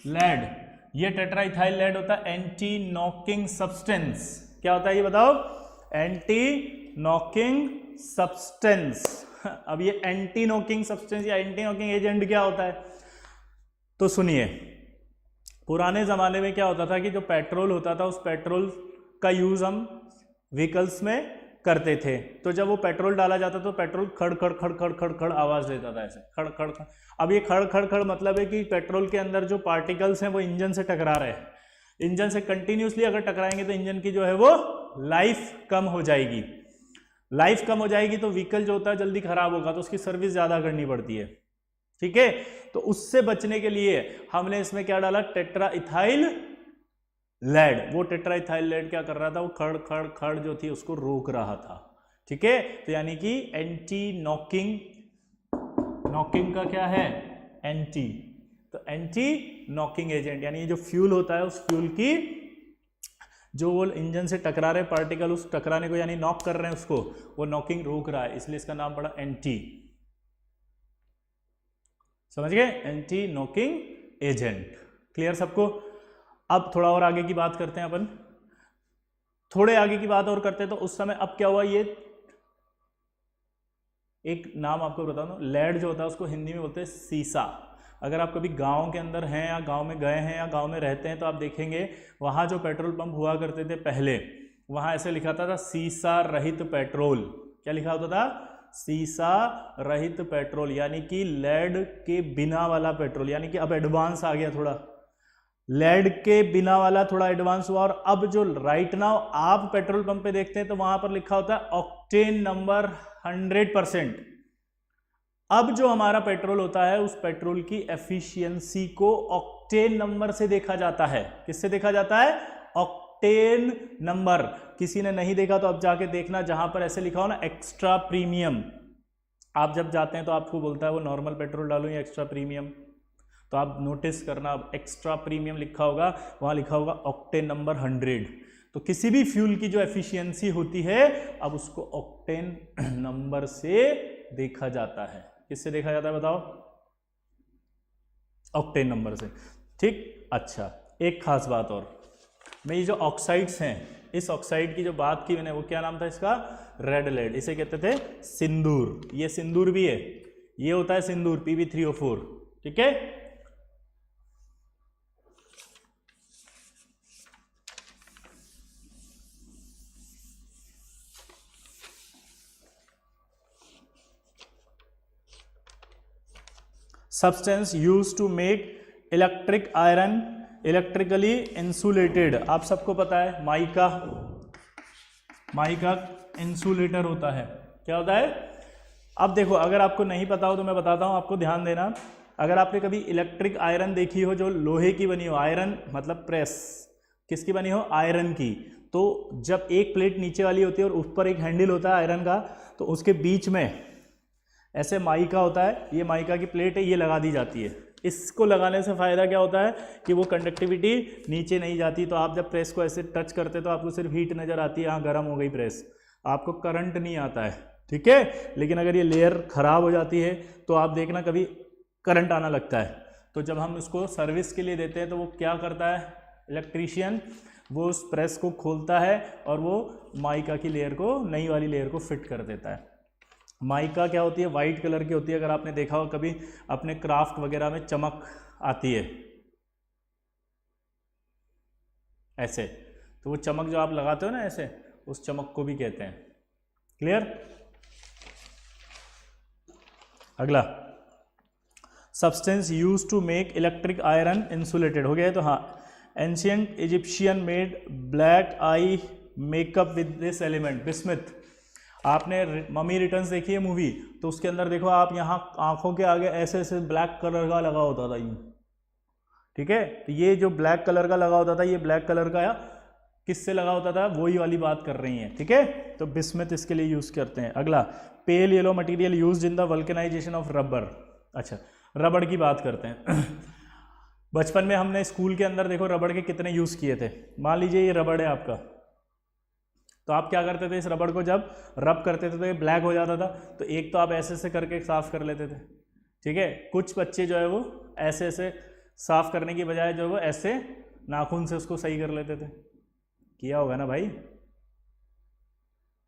लेड, ये टेट्रा इथाइल लेड होता है एंटी नॉकिंग सब्सटेंस। क्या होता है ये बताओ? Anti knocking substance. अब ये एंटी नॉकिंग सब्सटेंस या एंटी नॉकिंग एजेंट क्या होता है? तो सुनिए, पुराने जमाने में क्या होता था कि जो पेट्रोल होता था उस पेट्रोल का यूज हम व्हीकल्स में करते थे, तो जब वो पेट्रोल डाला जाता तो पेट्रोल खड़ खड़ खड़ खड़ खड़ खड़ आवाज देता था, ऐसे खड़ खड़ खड़। अब ये खड़ खड़ खड़ मतलब है कि पेट्रोल के अंदर जो पार्टिकल्स हैं वो इंजन से टकरा रहे हैं। इंजन से कंटिन्यूसली अगर टकराएंगे तो इंजन की जो है वो लाइफ कम हो जाएगी। लाइफ कम हो जाएगी तो व्हीकल जो होता है जल्दी खराब होगा, तो उसकी सर्विस ज्यादा करनी पड़ती है। ठीक है, तो उससे बचने के लिए हमने इसमें क्या डाला? Tetra ethyl lead. वो टेट्रा इथाइल लेड क्या कर रहा था? वो खड़ खड़ खड़ जो थी उसको रोक रहा था। ठीक है, तो यानी कि एंटी नॉकिंग, नॉकिंग का क्या है? एंटी, तो एंटी नॉकिंग एजेंट, यानी जो फ्यूल होता है उस फ्यूल की जो वो इंजन से टकरा रहे पार्टिकल, उस टकराने को यानी नॉक कर रहे हैं उसको, वो नॉकिंग रोक रहा है, इसलिए इसका नाम पड़ा एंटी। समझ गए? Anti knocking agent. क्लियर सबको? अब थोड़ा और आगे की बात करते हैं अपन, थोड़े आगे की बात और करते हैं। तो उस समय अब क्या हुआ, ये एक नाम आपको बता दूं, लेड जो होता है उसको हिंदी में बोलते हैं सीसा। अगर आप कभी गांव के अंदर हैं या गांव में गए हैं या गांव में रहते हैं तो आप देखेंगे वहां जो पेट्रोल पंप हुआ करते थे पहले, वहां ऐसे लिखा था सीसा रहित पेट्रोल। क्या लिखा होता था? सीसा रहित पेट्रोल, यानी कि लेड के बिना वाला पेट्रोल। यानी कि अब एडवांस आ गया थोड़ा, लेड के बिना वाला थोड़ा एडवांस हुआ। और अब जो राइट नाउ आप पेट्रोल पंप पे देखते हैं तो वहां पर लिखा होता है ऑक्टेन नंबर 100%। अब जो हमारा पेट्रोल होता है उस पेट्रोल की एफिशिएंसी को ऑक्टेन नंबर से देखा जाता है। किससे देखा जाता है? Octane number. किसी ने नहीं देखा तो अब जाके देखना, जहां पर ऐसे लिखा हो ना एक्स्ट्रा प्रीमियम, आप जब जाते हैं तो आपको बोलता है वो नॉर्मल पेट्रोल डालो या एक्स्ट्रा प्रीमियम, तो आप नोटिस करना एक्स्ट्रा प्रीमियम लिखा होगा, वहां लिखा होगा ऑक्टेन नंबर 100। तो किसी भी फ्यूल की जो एफिशिएंसी होती है अब उसको ऑक्टेन नंबर से देखा जाता है। किससे देखा जाता है बताओ? ऑक्टेन नंबर से। ठीक, अच्छा एक खास बात और, मैं ये जो ऑक्साइड्स हैं, इस ऑक्साइड की जो बात की मैंने, वो क्या नाम था इसका? Red lead. इसे कहते थे सिंदूर। ये सिंदूर भी है, ये होता है सिंदूर Pb3O4। ठीक है, substance use to make electric iron electrically insulated. आप सबको पता है माइका, माइका इंसुलेटर होता है। क्या होता है? अब देखो, अगर आपको नहीं पता हो तो मैं बताता हूं, आपको ध्यान देना। अगर आपने कभी इलेक्ट्रिक आयरन देखी हो जो लोहे की बनी हो, आयरन मतलब प्रेस किसकी बनी हो? आयरन की। तो जब एक प्लेट नीचे वाली होती है और उस पर एक हैंडल होता है आयरन का, तो उसके बीच में ऐसे माइका होता है, ये माइका की प्लेट है, ये लगा दी जाती है। इसको लगाने से फ़ायदा क्या होता है कि वो कंडक्टिविटी नीचे नहीं जाती। तो आप जब प्रेस को ऐसे टच करते तो आपको सिर्फ हीट नज़र आती है, हाँ गर्म हो गई प्रेस, आपको करंट नहीं आता है। ठीक है, लेकिन अगर ये लेयर ख़राब हो जाती है तो आप देखना कभी करंट आना लगता है। तो जब हम इसको सर्विस के लिए देते हैं तो वो क्या करता है इलेक्ट्रीशियन, वो उस प्रेस को खोलता है और वो माइका की लेयर को, नई वाली लेयर को फिट कर देता है। माइका क्या होती है? वाइट कलर की होती है। अगर आपने देखा हो कभी अपने क्राफ्ट वगैरह में चमक आती है ऐसे, तो वो चमक जो आप लगाते हो ना ऐसे, उस चमक को भी कहते हैं। क्लियर? अगला, substance use to make electric iron insulated. हो गया है? तो हाँ, ancient Egyptian made black eye makeup with this element, bismuth. आपने मम्मी रिटर्न्स देखी है मूवी, तो उसके अंदर देखो आप, यहाँ आंखों के आगे ऐसे ऐसे ब्लैक कलर का लगा होता था यूं। ठीक है, तो ये जो ब्लैक कलर का लगा होता था, ये ब्लैक कलर का किससे लगा होता था? वही वाली बात कर रही हैं। ठीक है, तो बिस्मिथ इसके लिए यूज करते हैं। अगला, pale yellow material used in the vulcanization of rubber. अच्छा, रबड़ की बात करते हैं। बचपन में हमने स्कूल के अंदर देखो रबड़ के कितने यूज किए थे। मान लीजिए ये रबड़ है आपका, तो आप क्या करते थे? इस रबड़ को जब रब करते थे तो ये ब्लैक हो जाता था, तो एक तो आप ऐसे ऐसे करके साफ कर लेते थे। ठीक है, कुछ बच्चे जो है वो ऐसे ऐसे साफ करने की बजाय जो वो ऐसे नाखून से उसको सही कर लेते थे। किया होगा ना भाई,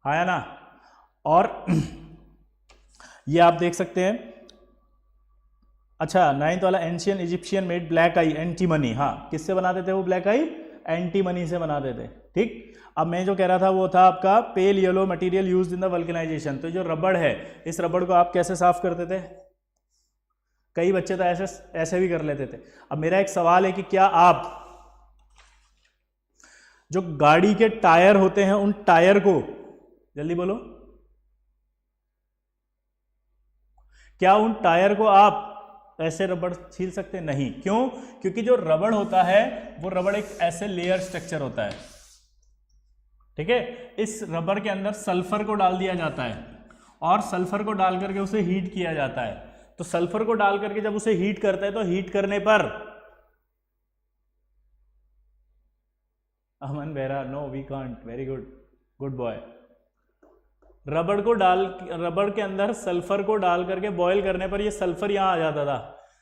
आया ना। और ये आप देख सकते हैं। अच्छा, 9th वाला, एंशियन इजिप्शियन मेड ब्लैक आई एंटीमनी। हाँ, किससे बनाते थे वो ब्लैक आई? एंटीमनी से बनाते थे। ठीक, अब मैं जो कह रहा था वो था आपका pale yellow material used in the vulcanization. तो जो रबड़ है, इस रबड़ को आप कैसे साफ करते थे? कई बच्चे तो ऐसे भी कर लेते थे। अब मेरा एक सवाल है कि क्या आप जो गाड़ी के टायर होते हैं उन टायर को, जल्दी बोलो, क्या उन टायर को आप ऐसे रबड़ छील सकते हैं? नहीं। क्यों? क्योंकि जो रबड़ होता है वो रबड़ एक ऐसे लेयर स्ट्रक्चर होता है। ठीक है, इस रबर के अंदर सल्फर को डाल दिया जाता है और सल्फर को डाल करके उसे हीट किया जाता है। तो सल्फर को डाल करके जब उसे हीट करता है तो हीट करने पर, Aman Bera, no we can't, very good, good boy. रबड़ के अंदर सल्फर को डाल करके बॉयल करने पर ये सल्फर यहां आ जाता था।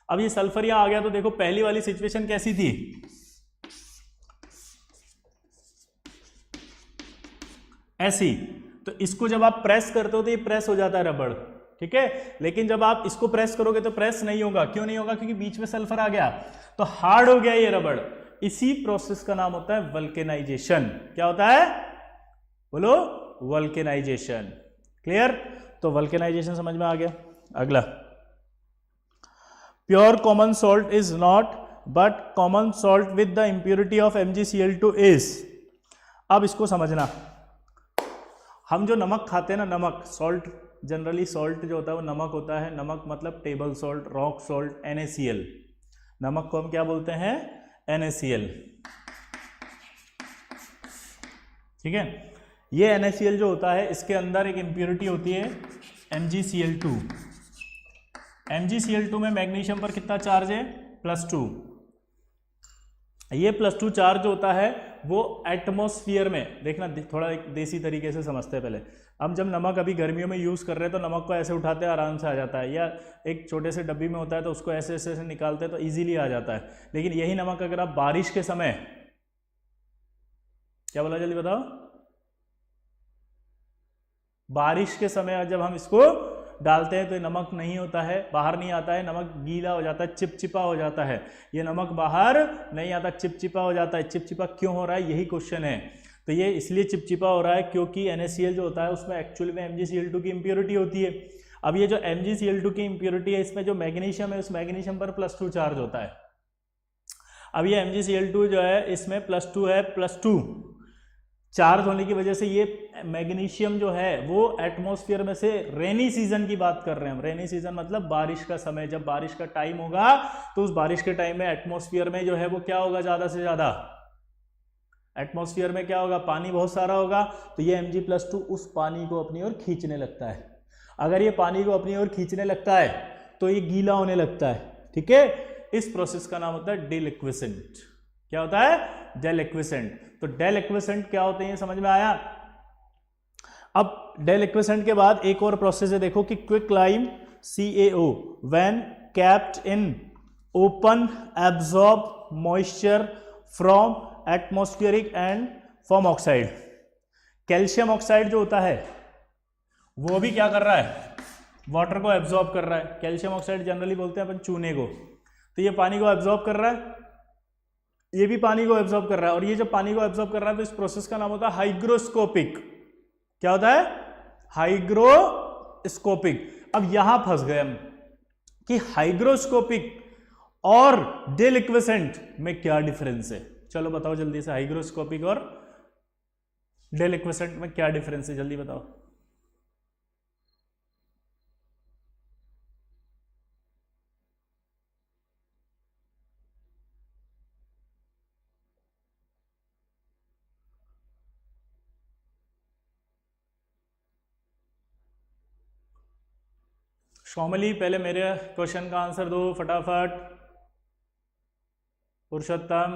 अब ये सल्फर यहां आ गया तो देखो पहली वाली सिचुएशन कैसी थी? ऐसी। तो इसको जब आप प्रेस करते हो तो ये प्रेस हो जाता है रबड़। ठीक है, लेकिन जब आप इसको प्रेस करोगे तो प्रेस नहीं होगा। क्यों नहीं होगा? क्योंकि बीच में सल्फर आ गया तो हार्ड हो गया ये रबड़। इसी प्रोसेस का नाम होता है वल्केनाइजेशन। क्या होता है? बोलो, वल्केनाइजेशन। क्लियर? तो वल्केनाइजेशन समझ में आ गया। अगला, pure common salt is not but common salt with the impurity of MgCl2 is. अब इसको समझना, हम जो नमक खाते हैं ना, नमक, सॉल्ट, जनरली सॉल्ट जो होता है वो नमक होता है। नमक मतलब table salt, rock salt, NaCl। नमक को हम क्या बोलते हैं? NaCl। ठीक है, ये NaCl जो होता है इसके अंदर एक इंप्योरिटी होती है MgCl2। MgCl2 में मैग्नीशियम पर कितना चार्ज है? +2। ये +2 चार्ज होता है वो एटमॉस्फेयर में, देखना थोड़ा एक देसी तरीके से समझते हैं पहले। हम जब नमक अभी गर्मियों में यूज़ कर रहे हैं तो नमक को ऐसे उठाते हैं, आराम से आ जाता है, या एक छोटे से डब्बी में होता है तो उसको ऐसे ऐसे निकालते हैं तो इजीली आ जाता है। लेकिन यही नमक अगर आप बारिश के समय, क्या बोला जल्दी बताओ, बारिश के समय जब हम इसको डालते हैं तो ये नमक नहीं होता है, बाहर नहीं आता है, नमक गीला हो जाता है, चिपचिपा हो जाता है। ये नमक बाहर नहीं आता, चिपचिपा हो जाता है। चिपचिपा क्यों हो रहा है? यही क्वेश्चन है। तो ये इसलिए चिपचिपा हो रहा है क्योंकि NaCl जो होता है उसमें एक्चुअली में MgCl2 की इंप्योरिटी होती है। अब ये जो MgCl2 की इंप्योरिटी है, इसमें जो मैग्नीशियम है उस मैग्नीशियम पर +2 चार्ज होता है। अब ये MgCl2 जो है इसमें +2 है, +2 चार्ज होने की वजह से ये मैग्नीशियम जो है वो एटमॉस्फेयर में से, रेनी सीजन की बात कर रहे हैं हम, रेनी सीजन मतलब बारिश का समय, जब बारिश का टाइम होगा तो उस बारिश के टाइम में एटमॉस्फेयर में जो है वो क्या होगा? ज्यादा से ज्यादा एटमॉस्फेयर में क्या होगा? पानी बहुत सारा होगा। तो ये Mg+2 उस पानी को अपनी ओर खींचने लगता है। अगर ये पानी को अपनी ओर खींचने लगता है तो ये गीला होने लगता है। ठीक है, इस प्रोसेस का नाम होता है डेलिक्विसेंट। क्या होता है? डेलिक्विसेंट। तो डेलिक्विसेंट क्या होते हैं ये समझ में आया। अब डेलिक्विसेंट के बाद एक और प्रोसेस है, देखो कि quicklime CaO when capped in open absorb moisture from atmospheric and form oxide. Calcium oxide जो होता है वो भी क्या कर रहा है? वाटर को एब्जॉर्ब कर रहा है। कैल्शियम ऑक्साइड जनरली बोलते हैं अपन चूने को। तो ये पानी को एब्जॉर्ब कर रहा है, ये भी पानी को एब्जॉर्ब कर रहा है, और ये जब पानी को एब्जॉर्ब कर रहा है तो इस प्रोसेस का नाम होता है हाइग्रोस्कोपिक। क्या होता है? हाइग्रोस्कोपिक। अब यहां फंस गए हम कि हाइग्रोस्कोपिक और डेलिक्विसेंट में क्या डिफरेंस है। चलो बताओ जल्दी से, हाइग्रोस्कोपिक और डेलिक्विसेंट में क्या डिफरेंस है, जल्दी बताओ। शौमली पहले मेरे क्वेश्चन का आंसर दो फटाफट। पुरुषोत्तम,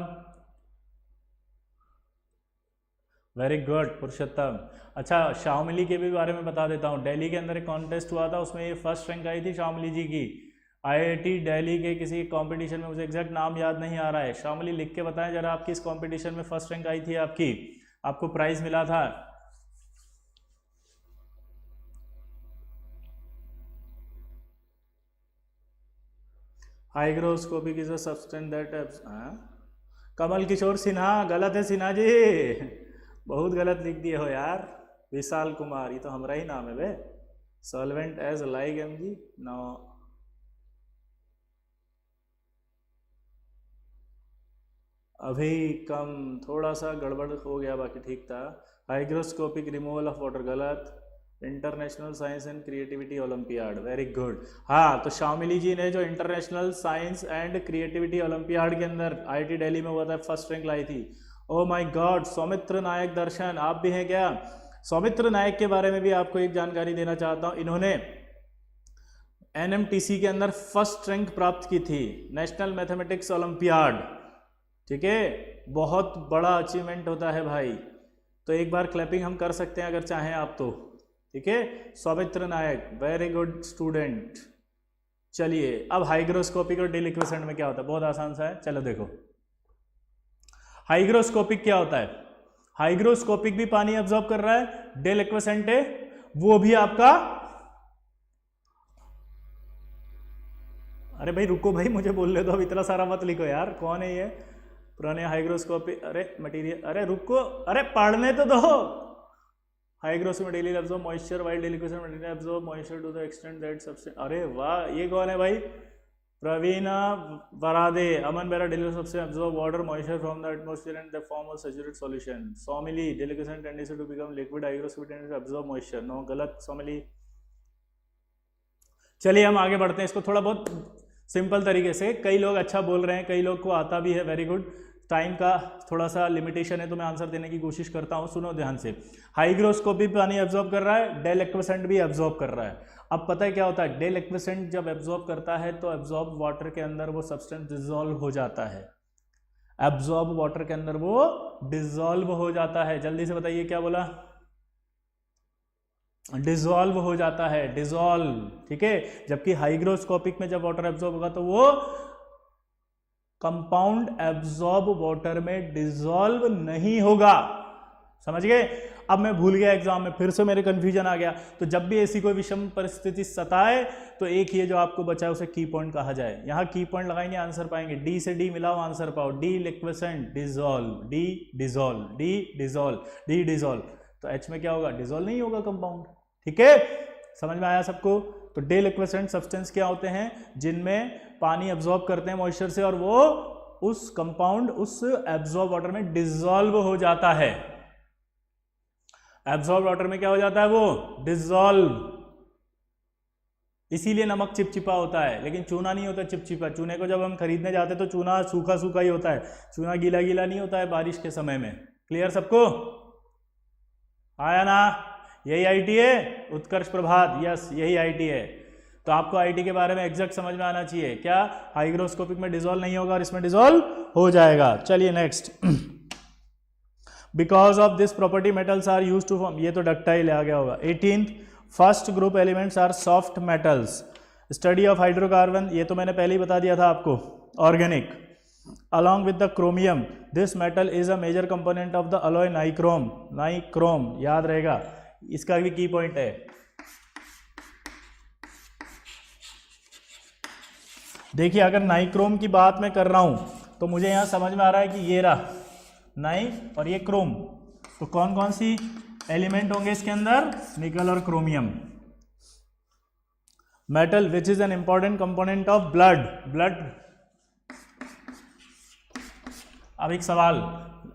वेरी गुड पुरुषोत्तम। अच्छा, शाओमिली के भी बारे में बता देता हूँ। दिल्ली के अंदर एक कॉन्टेस्ट हुआ था, उसमें ये फर्स्ट रैंक आई थी शाओमिली जी की। आईआईटी दिल्ली के किसी कंपटीशन में, मुझे एग्जैक्ट नाम याद नहीं आ रहा है। शामिली लिख के बताएं जरा, आपकी इस कंपटीशन में फर्स्ट रैंक आई थी आपकी, आपको प्राइज मिला था। Hygroscopic is a substance that, Kamal Kishore Sinha, गलत है सिन्हा जी, बहुत गलत लिख दिए हो यार। विशाल कुमार, ये तो हमारा ही नाम है बे। Solvent as like M G, no. अभी कम, थोड़ा सा गड़बड़ हो गया, बाकी ठीक था। हाइग्रोस्कोपिक रिमूवल ऑफ वाटर, गलत। International science and creativity olympiad, very good. हाँ, तो शामिली जी ने जो international science and creativity olympiad के अंदर आईआईटी दिल्ली में हुआ था, फर्स्ट रैंक लाई थी। ओ माय गॉड, सौमित्र नायक दर्शन, आप भी हैं क्या? सौमित्र नायक के बारे में भी आपको एक जानकारी देना चाहता हूं। इन्होंने एनएमटीसी के अंदर फर्स्ट रैंक प्राप्त की थी, नेशनल मैथमेटिक्स ओलंपियाड। ठीक है, बहुत बड़ा अचीवमेंट होता है भाई। तो एक बार क्लैपिंग हम कर सकते हैं अगर चाहें आप तो। ठीक है, सौमित्र नायक, वेरी गुड स्टूडेंट। चलिए, अब हाइग्रोस्कोपिक और डिलिक्विसेंट में क्या होता है, बहुत आसान सा है, चलो देखो। हाइग्रोस्कोपिक क्या होता है? हाइग्रोस्कोपिक भी पानी अब्सॉर्ब कर रहा है, डिलिक्विसेंट है वो भी आपका, अरे भाई रुको भाई, मुझे बोलने दो, अब इतना सारा मत लिखो यार। कौन है ये? पुराने हाइग्रोस्कोपिक, अरे मटेरियल, अरे रुको, अरे पढ़ने तो दो। Hygroscopic material absorb moisture while deliquescent material absorb moisture to the extent that substance. अरे वाह, ये कौन है भाई? प्रवीणा Varade, Aman Bera deliquescent substance absorb water moisture from the atmosphere and the form of saturated solution. Saumili, deliquescent tendency to become liquid, hygroscopic tendency to absorb moisture. No, गलत सौमिली। चलिए हम आगे बढ़ते हैं, इसको थोड़ा बहुत सिंपल तरीके से। कई लोग अच्छा बोल रहे हैं, कई लोग को आता भी है, वेरी गुड। टाइम का थोड़ा सा लिमिटेशन है तो मैं आंसर देने की कोशिश करता हूं, सुनो ध्यान से। हाइग्रोस्कोपिक पानी एब्जॉर्ब कर रहा है, डिलिक्विसेंट भी एब्जॉर्ब कर रहा है। अब पता है क्या होता है, डिलिक्विसेंट जब एब्जॉर्ब करता है तो एब्जॉर्ब वाटर के अंदर वो सब्सटेंस डिसॉल्व हो जाता है। एब्जॉर्ब वाटर के अंदर वो डिसॉल्व हो जाता है। जल्दी से बताइए क्या बोला? डिसॉल्व हो जाता है, डिसॉल्व। ठीक है, जबकि हाइग्रोस्कोपिक में जब वाटर एब्जॉर्ब होगा तो वो कंपाउंड एब्जॉर्ब वाटर में डिसॉल्व नहीं होगा। समझ गए? अब मैं भूल गया एग्जाम में, फिर से मेरे कंफ्यूजन आ गया। तो जब भी ऐसी कोई विषम परिस्थिति सताए तो एक ये जो आपको बचा है उसे की पॉइंट कहा जाए। यहां की पॉइंट लगाएंगे, आंसर पाएंगे। डी से डी मिलाओ, आंसर पाओ। Deliquescent, dissolve, D dissolve, D dissolve, D dissolve. तो एच में क्या होगा? डिसॉल्व नहीं होगा कंपाउंड। ठीक है, समझ में आया सबको? तो डिलिक्विसेंट सब्सटेंस क्या होते हैं? जिनमें पानी एब्जॉर्ब करते हैं मॉइस्चर से और वो उस कंपाउंड उस एब्जॉर्ब वाटर में डिसॉल्व हो जाता है। एब्जॉर्ब वाटर में क्या हो जाता है? वो डिसॉल्व। इसीलिए नमक चिपचिपा होता है, लेकिन चूना नहीं होता चिपचिपा। चूने को जब हम खरीदने जाते हैं तो चूना सूखा सूखा ही होता है, चूना गीला गीला नहीं होता है बारिश के समय में। क्लियर सबको? आया ना? यही आईटी है, उत्कर्ष प्रभात, यस यही आईटी है। तो आपको आईटी के बारे में एग्जैक्ट समझ में आना चाहिए। क्या हाइग्रोस्कोपिक में डिसॉल्व नहीं होगा और इसमें डिसॉल्व हो जाएगा। चलिए next. Because of this property metals are used to form, ये तो डक्टाइल आ गया होगा। 18th, first group elements are soft metals. Study of hydrocarbon, ये तो मैंने पहले ही बता दिया था आपको, organic. along with the chromium, this metal is a major component of the alloy nichrome. nichrome याद रहेगा, इसका भी की पॉइंट है। देखिए, अगर नाइक्रोम की बात मैं कर रहा हूं तो मुझे यहां समझ में आ रहा है कि ये रहा नाई और ये क्रोम। तो कौन कौन सी एलिमेंट होंगे इसके अंदर? निकल और chromium. Metal which is an important component of blood. Blood. अब एक सवाल,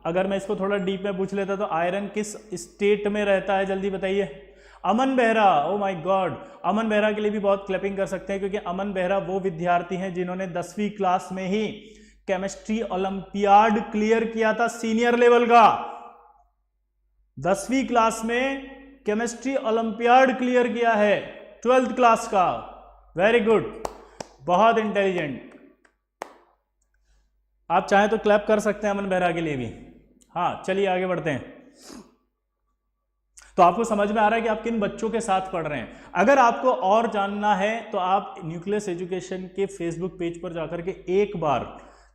अगर मैं इसको थोड़ा डीप में पूछ लेता तो आयरन किस स्टेट में रहता है? जल्दी बताइए। अमन बेहरा, ओ माय गॉड, अमन बेहरा के लिए भी बहुत क्लैपिंग कर सकते हैं, क्योंकि अमन बेहरा वो विद्यार्थी हैं जिन्होंने 10वीं क्लास में ही केमिस्ट्री ओलंपियाड क्लियर किया था, सीनियर लेवल का। 10वीं क्लास में केमिस्ट्री ओलंपियाड क्लियर किया है, 12th क्लास का। वेरी गुड, बहुत इंटेलिजेंट। आप चाहें तो क्लैप कर सकते हैं अमन बेहरा के लिए भी। हाँ, चलिए आगे बढ़ते हैं। तो आपको समझ में आ रहा है कि आप किन बच्चों के साथ पढ़ रहे हैं। अगर आपको और जानना है तो आप न्यूक्लियस एजुकेशन के फेसबुक पेज पर जाकर के एक बार,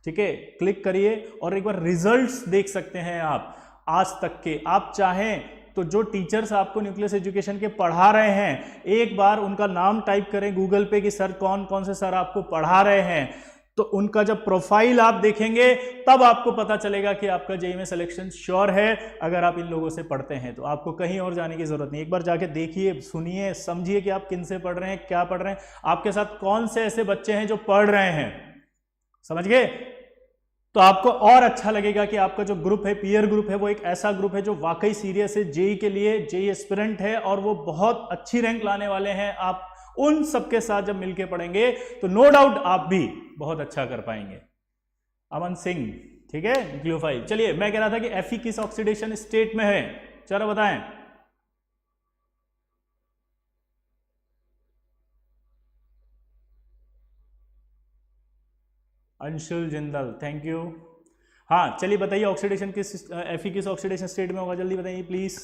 ठीक है, क्लिक करिए और एक बार रिजल्ट्स देख सकते हैं आप आज तक के। आप चाहें तो जो टीचर्स आपको न्यूक्लियस एजुकेशन के पढ़ा रहे हैं, एक बार उनका नाम टाइप करें गूगल पे कि सर कौन कौन से सर आपको पढ़ा रहे हैं, तो उनका जब प्रोफाइल आप देखेंगे तब आपको पता चलेगा कि आपका जेईई में सिलेक्शन श्योर है। अगर आप इन लोगों से पढ़ते हैं तो आपको कहीं और जाने की जरूरत नहीं, एक बार जाके देखिए, सुनिए, समझिए कि आप किन से पढ़ रहे हैं, क्या पढ़ रहे हैं, आपके साथ कौन से ऐसे बच्चे हैं जो पढ़ रहे हैं, समझ गए? तो आपको और अच्छा लगेगा कि आपका जो ग्रुप है, पीयर ग्रुप है, वो एक ऐसा ग्रुप है जो वाकई सीरियस है जेईई के लिए, जेईई एस्पिरेंट है और वो बहुत अच्छी रैंक लाने वाले हैं। आप उन सबके साथ जब मिलके पढ़ेंगे तो नो डाउट आप भी बहुत अच्छा कर पाएंगे। अमन सिंह, ठीक है, न्यूक्लियोफाइल। चलिए, मैं कह रहा था कि एफई किस ऑक्सीडेशन स्टेट में है, चलो बताएं। Anshul Jindal, thank you. हाँ चलिए बताइए, ऑक्सीडेशन किस, एफई किस ऑक्सीडेशन स्टेट में होगा, जल्दी बताइए प्लीज।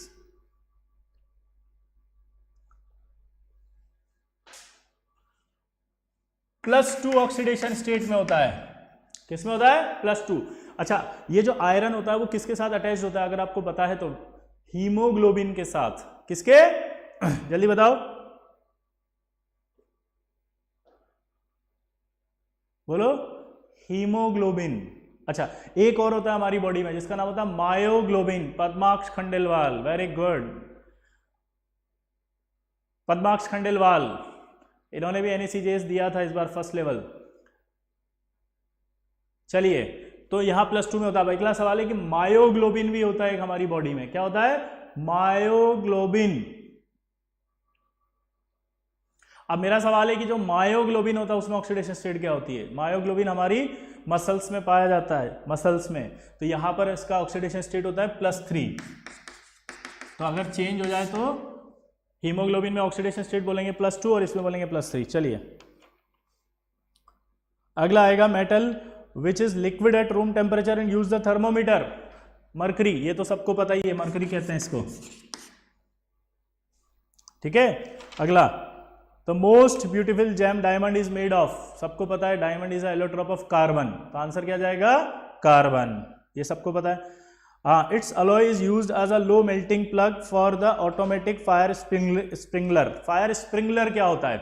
+2 ऑक्सीडेशन स्टेट में होता है। किस में होता है? +2। अच्छा, ये जो आयरन होता है वो किसके साथ अटैच होता है अगर आपको पता है तो? हीमोग्लोबिन के साथ। किसके? जल्दी बताओ, बोलो। हीमोग्लोबिन। अच्छा, एक और होता है हमारी बॉडी में जिसका नाम होता है myoglobin. Padmaksh Khandelwal, very good, Padmaksh Khandelwal, इन्होंने भी NaCJS दिया था इस बार फर्स्ट लेवल। चलिए, तो यहां +2 में होता है। अगला सवाल है कि मायोग्लोबिन भी होता है एक हमारी बॉडी में, क्या होता है? मायोग्लोबिन। अब मेरा सवाल है कि जो मायोग्लोबिन होता है उसमें ऑक्सीडेशन स्टेट क्या होती है? मायोग्लोबिन हमारी मसल्स में पाया जाता है, मसल्स में, तो यहां पर इसका ऑक्सीडेशन स्टेट होता है +3। तो अगर चेंज हो जाए तो हीमोग्लोबिन में ऑक्सीडेशन स्टेट बोलेंगे +2 और इसमें बोलेंगे +3। चलिए, अगला आएगा metal which is liquid at room temperature and use the thermometer. Mercury, ये तो सबको पता ही है, मरकरी कहते हैं इसको, ठीक है। अगला, the most beautiful gem diamond is made of, सबको पता है diamond is allotrope of carbon, तो आंसर क्या जाएगा? कार्बन, ये सबको पता है। हाँ, its alloy is used as a low melting plug for the automatic fire sprinkler. Fire sprinkler क्या होता है?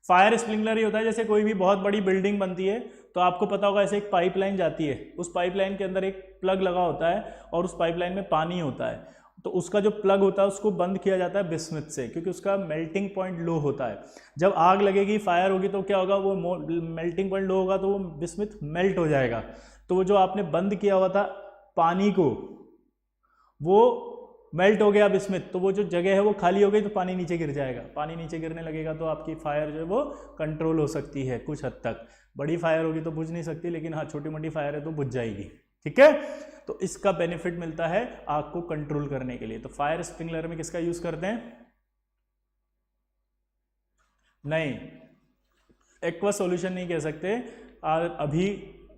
फायर स्प्रिंगलर ये होता है जैसे कोई भी बहुत बड़ी बिल्डिंग बनती है तो आपको पता होगा ऐसे एक पाइपलाइन जाती है, उस पाइपलाइन के अंदर एक प्लग लगा होता है और उस पाइपलाइन में पानी होता है, तो उसका जो प्लग होता है उसको बंद किया जाता है बिस्मिथ से, क्योंकि उसका मेल्टिंग पॉइंट लो होता है। जब आग लगेगी, फायर होगी, तो क्या होगा? वो मेल्टिंग पॉइंट लो होगा तो वो बिस्मिथ मेल्ट हो जाएगा। तो वो जो आपने बंद किया हुआ था पानी को, वो मेल्ट हो गया बिस्मिथ, तो वो जो जगह है वो खाली हो गई, तो पानी नीचे गिर जाएगा। पानी नीचे गिरने लगेगा तो आपकी फायर जो है वो कंट्रोल हो सकती है कुछ हद तक। बड़ी फायर होगी तो बुझ नहीं सकती, लेकिन हाँ, छोटी मोटी फायर है तो बुझ जाएगी, ठीक है। तो इसका बेनिफिट मिलता है आग को कंट्रोल करने के लिए। तो फायर स्प्रिंकलर में किसका यूज करते हैं? नहीं, एक्वा सॉल्यूशन नहीं कह सकते अभी।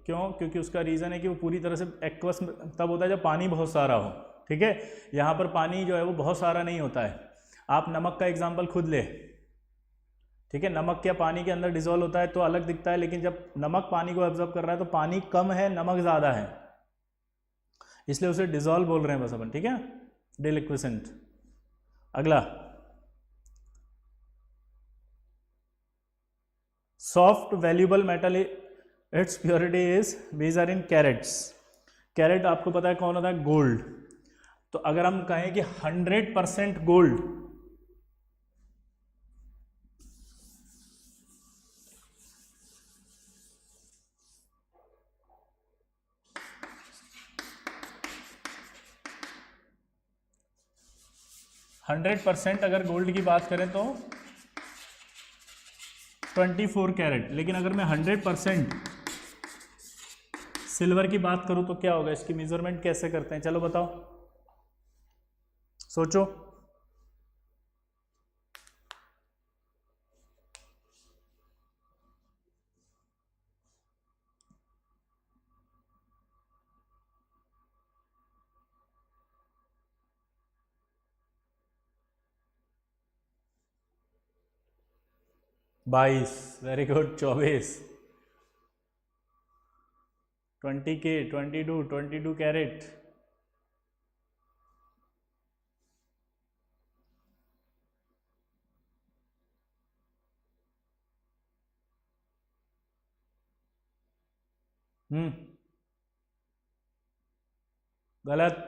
क्यों? क्योंकि उसका रीजन है कि वो पूरी तरह से एक्वस तब होता है जब पानी बहुत सारा हो, ठीक है। यहाँ पर पानी जो है वो बहुत सारा नहीं होता है। आप नमक का एग्जाम्पल खुद ले, ठीक है। नमक क्या पानी के अंदर डिजोल्व होता है तो अलग दिखता है, लेकिन जब नमक पानी को एब्जॉर्ब कर रहा है तो पानी कम है, नमक ज़्यादा है, इसलिए उसे डिजोल्व बोल रहे हैं बस अपन, ठीक है, डिलिक्विसेंट। अगला, soft valuable metal its purity is measure in carats. Carat आपको पता है कौन होता है? गोल्ड। तो अगर हम कहें कि 100% गोल्ड, अगर गोल्ड की बात करें तो 24 कैरेट। लेकिन अगर मैं 100% सिल्वर की बात करूं तो क्या होगा? इसकी मेजरमेंट कैसे करते हैं, चलो बताओ, सोचो। 22, वेरी गुड, 24, 20K, 22 कैरेट, गलत,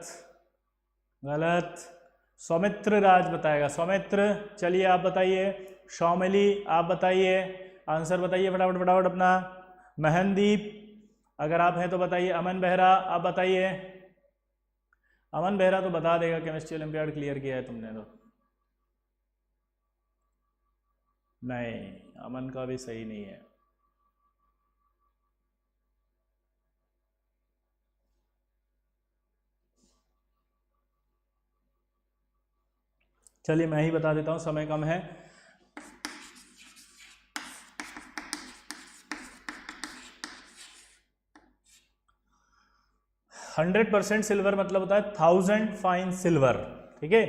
गलत, सौमित्र राज बताएगा, सौमित्र, चलिए आप बताइए, शौमिली आप बताइए, आंसर बताइए फटाफट फटाफट अपना, महनदीप अगर आप हैं तो बताइए, अमन बेहरा आप बताइए, अमन बेहरा तो बता देगा, केमिस्ट्री ओलंपियाड क्लियर किया है तुमने तो। नहीं, अमन का भी सही नहीं है। चलिए मैं ही बता देता हूं, समय कम है। %100 सिल्वर मतलब होता है 1000 फाइन सिल्वर, ठीक है।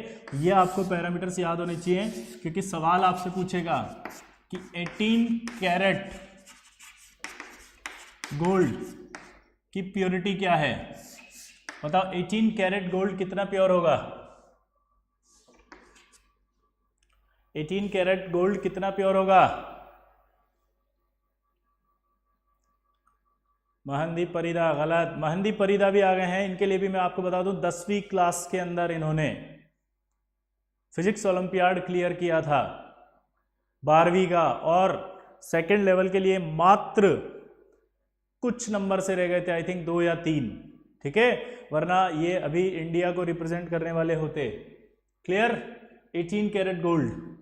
ये आपको पैरामीटर्स याद होने चाहिए, क्योंकि सवाल आपसे पूछेगा कि 18 कैरेट गोल्ड की प्योरिटी क्या है। बताओ 18 कैरेट गोल्ड कितना प्योर होगा? 18 कैरेट गोल्ड कितना प्योर होगा? महनदीप परिदा गलत, महनदीप परिदा भी आ गए हैं, इनके लिए भी मैं आपको बता दूं 10वीं क्लास के अंदर इन्होंने फिजिक्स ओलंपियाड क्लियर किया था 12वीं का, और सेकंड लेवल के लिए मात्र कुछ नंबर से रह गए थे, आई थिंक 2 या 3, ठीक है, वरना ये अभी इंडिया को रिप्रेजेंट करने वाले होते। क्लियर? 18 कैरेट गोल्ड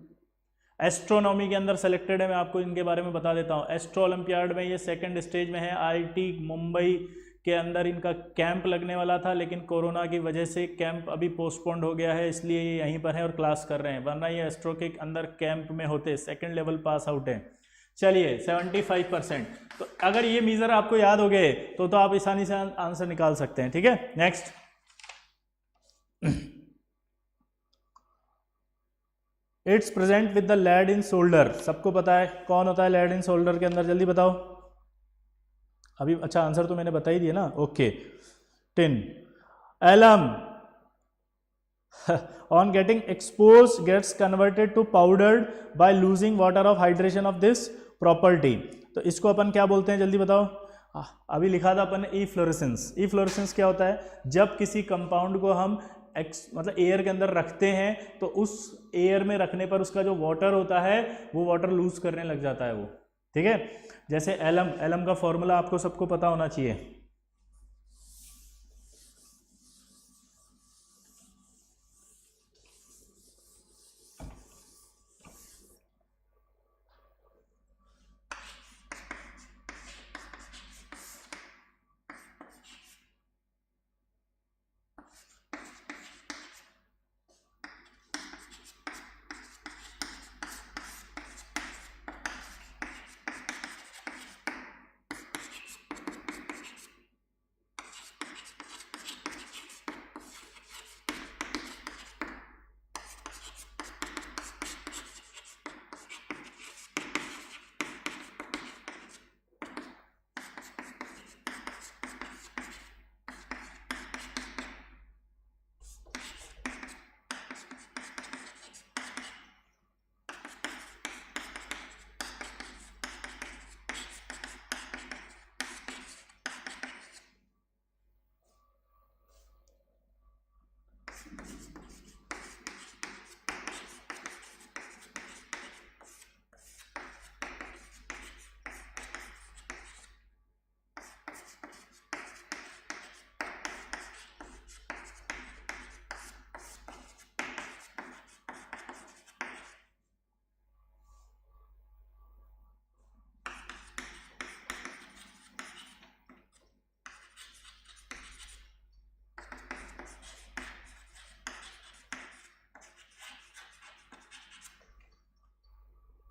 एस्ट्रोनॉमी के अंदर सेलेक्टेड है, मैं आपको इनके बारे में बता देता हूँ। एस्ट्रो ओलंपियाड में ये सेकंड स्टेज में है, आईआईटी मुंबई के अंदर इनका कैंप लगने वाला था, लेकिन कोरोना की वजह से कैंप अभी पोस्टपोन्ड हो गया है, इसलिए ये यहीं पर है और क्लास कर रहे हैं, वरना ये एस्ट्रो के अंदर कैंप में होते। सेकंड लेवल पास आउट है। चलिए 75%, तो अगर ये मीजर आपको याद हो गए तो आप आसानी से आंसर निकाल सकते हैं, ठीक है। Next, its present with the lead in solder, सबको पता है कौन होता है लेड इन शोल्डर के अंदर, जल्दी बताओ अभी। अच्छा आंसर तो मैंने बता ही दिया ना, okay. Tin, alum on getting exposed gets converted to powdered by losing water of hydration of this property, तो इसको अपन क्या बोलते हैं जल्दी बताओ। अभी लिखा था अपन इफ्लोरेसेंस। इफ्लोरेसेंस क्या होता है? जब किसी कंपाउंड को हम मतलब एयर के अंदर रखते हैं तो उस एयर में रखने पर उसका जो वाटर होता है वो वाटर लूज करने लग जाता है वो, ठीक है। जैसे एलम, एलम का फॉर्मूला आपको सबको पता होना चाहिए।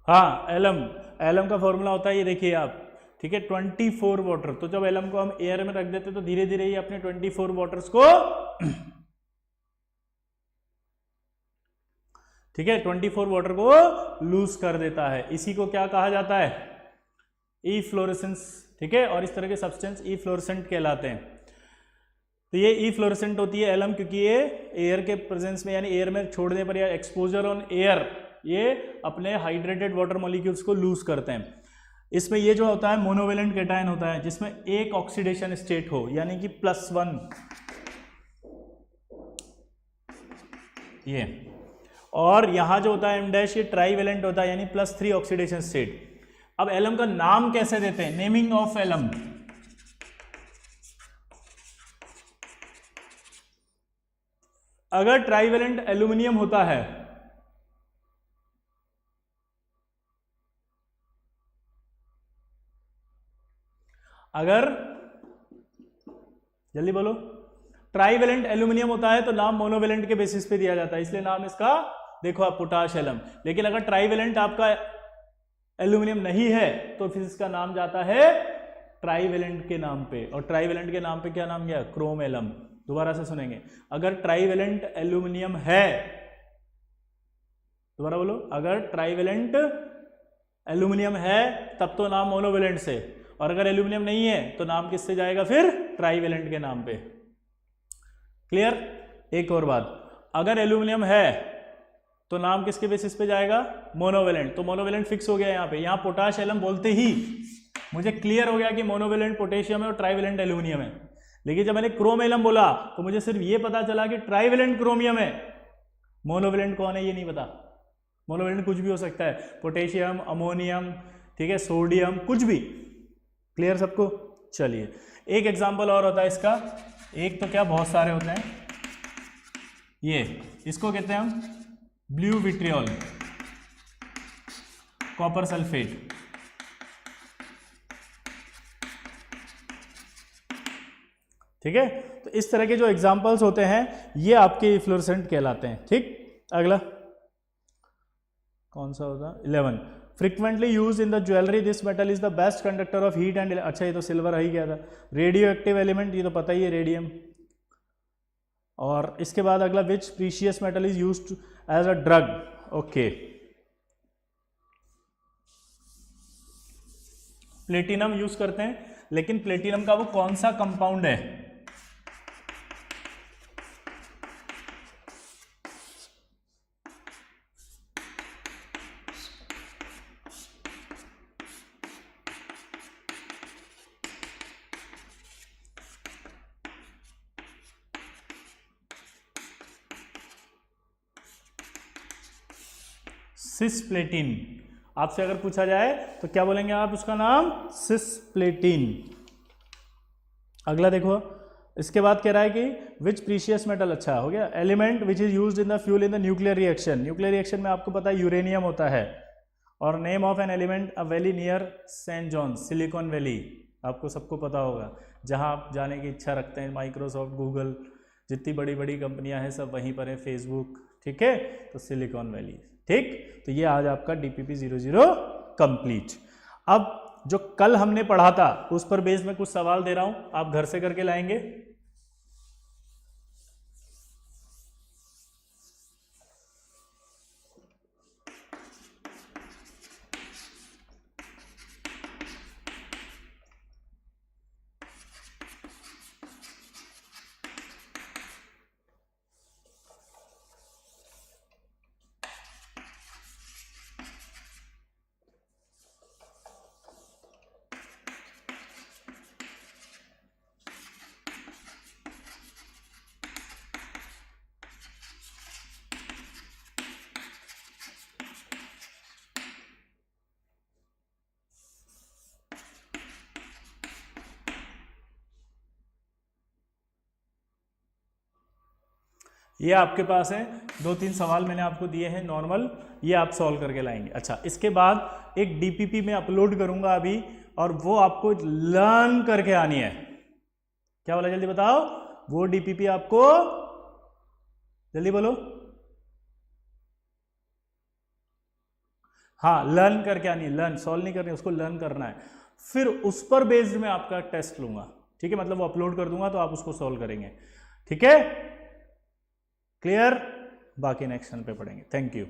हाँ, एलम, एलम का फॉर्मूला होता है ये देखिए आप, ठीक है, 24 वाटर। तो जब एलम को हम एयर में रख देते तो धीरे धीरे ये अपने 24 वाटर्स को ठीक है, 24 वाटर को लूज कर देता है। इसी को क्या कहा जाता है? इफ्लोरेसेंस। ठीक है, और इस तरह के सब्सटेंस इफ्लोरेसेंट कहलाते हैं। तो ये इफ्लोरेसेंट होती है एलम, क्योंकि ये एयर के प्रेजेंस में यानी एयर में छोड़ने पर या एक्सपोजर ऑन एयर ये अपने हाइड्रेटेड वाटर मॉलिक्यूल्स को लूज करते हैं। इसमें ये जो होता है मोनोवेलेंट कैटायन होता है, जिसमें एक ऑक्सीडेशन स्टेट हो, यानी कि +1 ये, और यहां जो होता है M' ये ट्राईवेलेंट होता है, यानी +3 ऑक्सीडेशन स्टेट। अब एलम का नाम कैसे देते हैं? Naming of alum. अगर ट्राईवेलेंट एल्यूमिनियम होता है, अगर जल्दी बोलो, ट्राईवेलेंट एल्यूमिनियम होता है तो नाम मोनोवेलेंट के बेसिस पे दिया जाता है, इसलिए नाम इसका देखो आप पोटाश एलम। लेकिन अगर ट्राईवेलेंट आपका एल्यूमिनियम नहीं है तो फिर इसका नाम जाता है ट्राईवेलेंट के नाम पे, और ट्राईवेलेंट के नाम पे क्या नाम गया? Chrome alum. दोबारा से सुनेंगे, अगर ट्राईवेलेंट एल्यूमिनियम है, दोबारा बोलो, अगर ट्राईवेलेंट एल्यूमिनियम है तब तो नाम मोनोवेलेंट से, और अगर एल्यूमिनियम नहीं है तो नाम किससे जाएगा? फिर ट्राईवेलेंट के नाम पे। क्लियर? एक और बात, अगर एल्यूमिनियम है तो नाम किसके बेसिस पे जाएगा? मोनोवेलेंट। तो मोनोवेलेंट फिक्स हो गया यहाँ पे। यहाँ पोटाश एलम बोलते ही मुझे क्लियर हो गया कि मोनोवेलेंट पोटेशियम है और ट्राईवेलेंट एल्यूमिनियम है। लेकिन जब मैंने क्रोम एलम बोला तो मुझे सिर्फ ये पता चला कि ट्राईवेलेंट क्रोमियम है, मोनोवेलेंट कौन है ये नहीं पता। मोनोवेलेंट कुछ भी हो सकता है, पोटेशियम, अमोनियम, ठीक है, सोडियम, कुछ भी। क्लियर सबको? चलिए एक एग्जांपल और होता है इसका, एक तो क्या बहुत सारे होते हैं, ये इसको कहते हैं हम ब्लू विट्रियोल कॉपर सल्फेट। ठीक है, तो इस तरह के जो एग्जांपल्स होते हैं ये आपके इफ्लोरेसेंट कहलाते हैं। ठीक, अगला कौन सा होता है? 11 frequently use in the jewellery, this metal is the best conductor of heat and. अच्छा ये तो सिल्वर ही गया था। रेडियो एक्टिव एलिमेंट, ये तो पता ही है, रेडियम। और इसके बाद अगला, which precious metal is used as a drug. Okay, platinum use करते हैं, लेकिन प्लेटिनम का वो कौन सा कंपाउंड है? सिसप्लेटिन। आपसे अगर पूछा जाए तो क्या बोलेंगे आप उसका नाम? सिसप्लेटिन। अगला देखो, इसके बाद कह रहा है कि विच प्रीशियस मेटल, अच्छा हो गया, element which is used in the fuel in the nuclear reaction. Nuclear reaction में आपको पता है यूरेनियम होता है। और name of an element, a valley near Saint John, Silicon Valley. आपको सबको पता होगा, जहां आप जाने की इच्छा रखते हैं, माइक्रोसॉफ्ट, गूगल, जितनी बड़ी बड़ी कंपनियां हैं सब वहीं पर है, फेसबुक। ठीक है, तो सिलिकॉन वैली। ठीक, तो ये आज आपका DPP 00 कंप्लीट। अब जो कल हमने पढ़ा था उस पर बेस में कुछ सवाल दे रहा हूं, आप घर से करके लाएंगे। ये आपके पास है, 2-3 सवाल मैंने आपको दिए हैं नॉर्मल, ये आप सॉल्व करके लाएंगे। अच्छा, इसके बाद एक DPP में अपलोड करूंगा अभी, और वो आपको लर्न करके आनी है। क्या बोला, जल्दी बताओ? वो DPP आपको, जल्दी बोलो, हाँ लर्न करके आनी है। लर्न, सॉल्व नहीं करनी, उसको लर्न करना है। फिर उस पर बेस्ड में आपका टेस्ट लूंगा। ठीक है, मतलब वो अपलोड कर दूंगा तो आप उसको सॉल्व करेंगे। ठीक है, क्लियर? बाकी नेक्स्ट पे पढ़ेंगे। Thank you.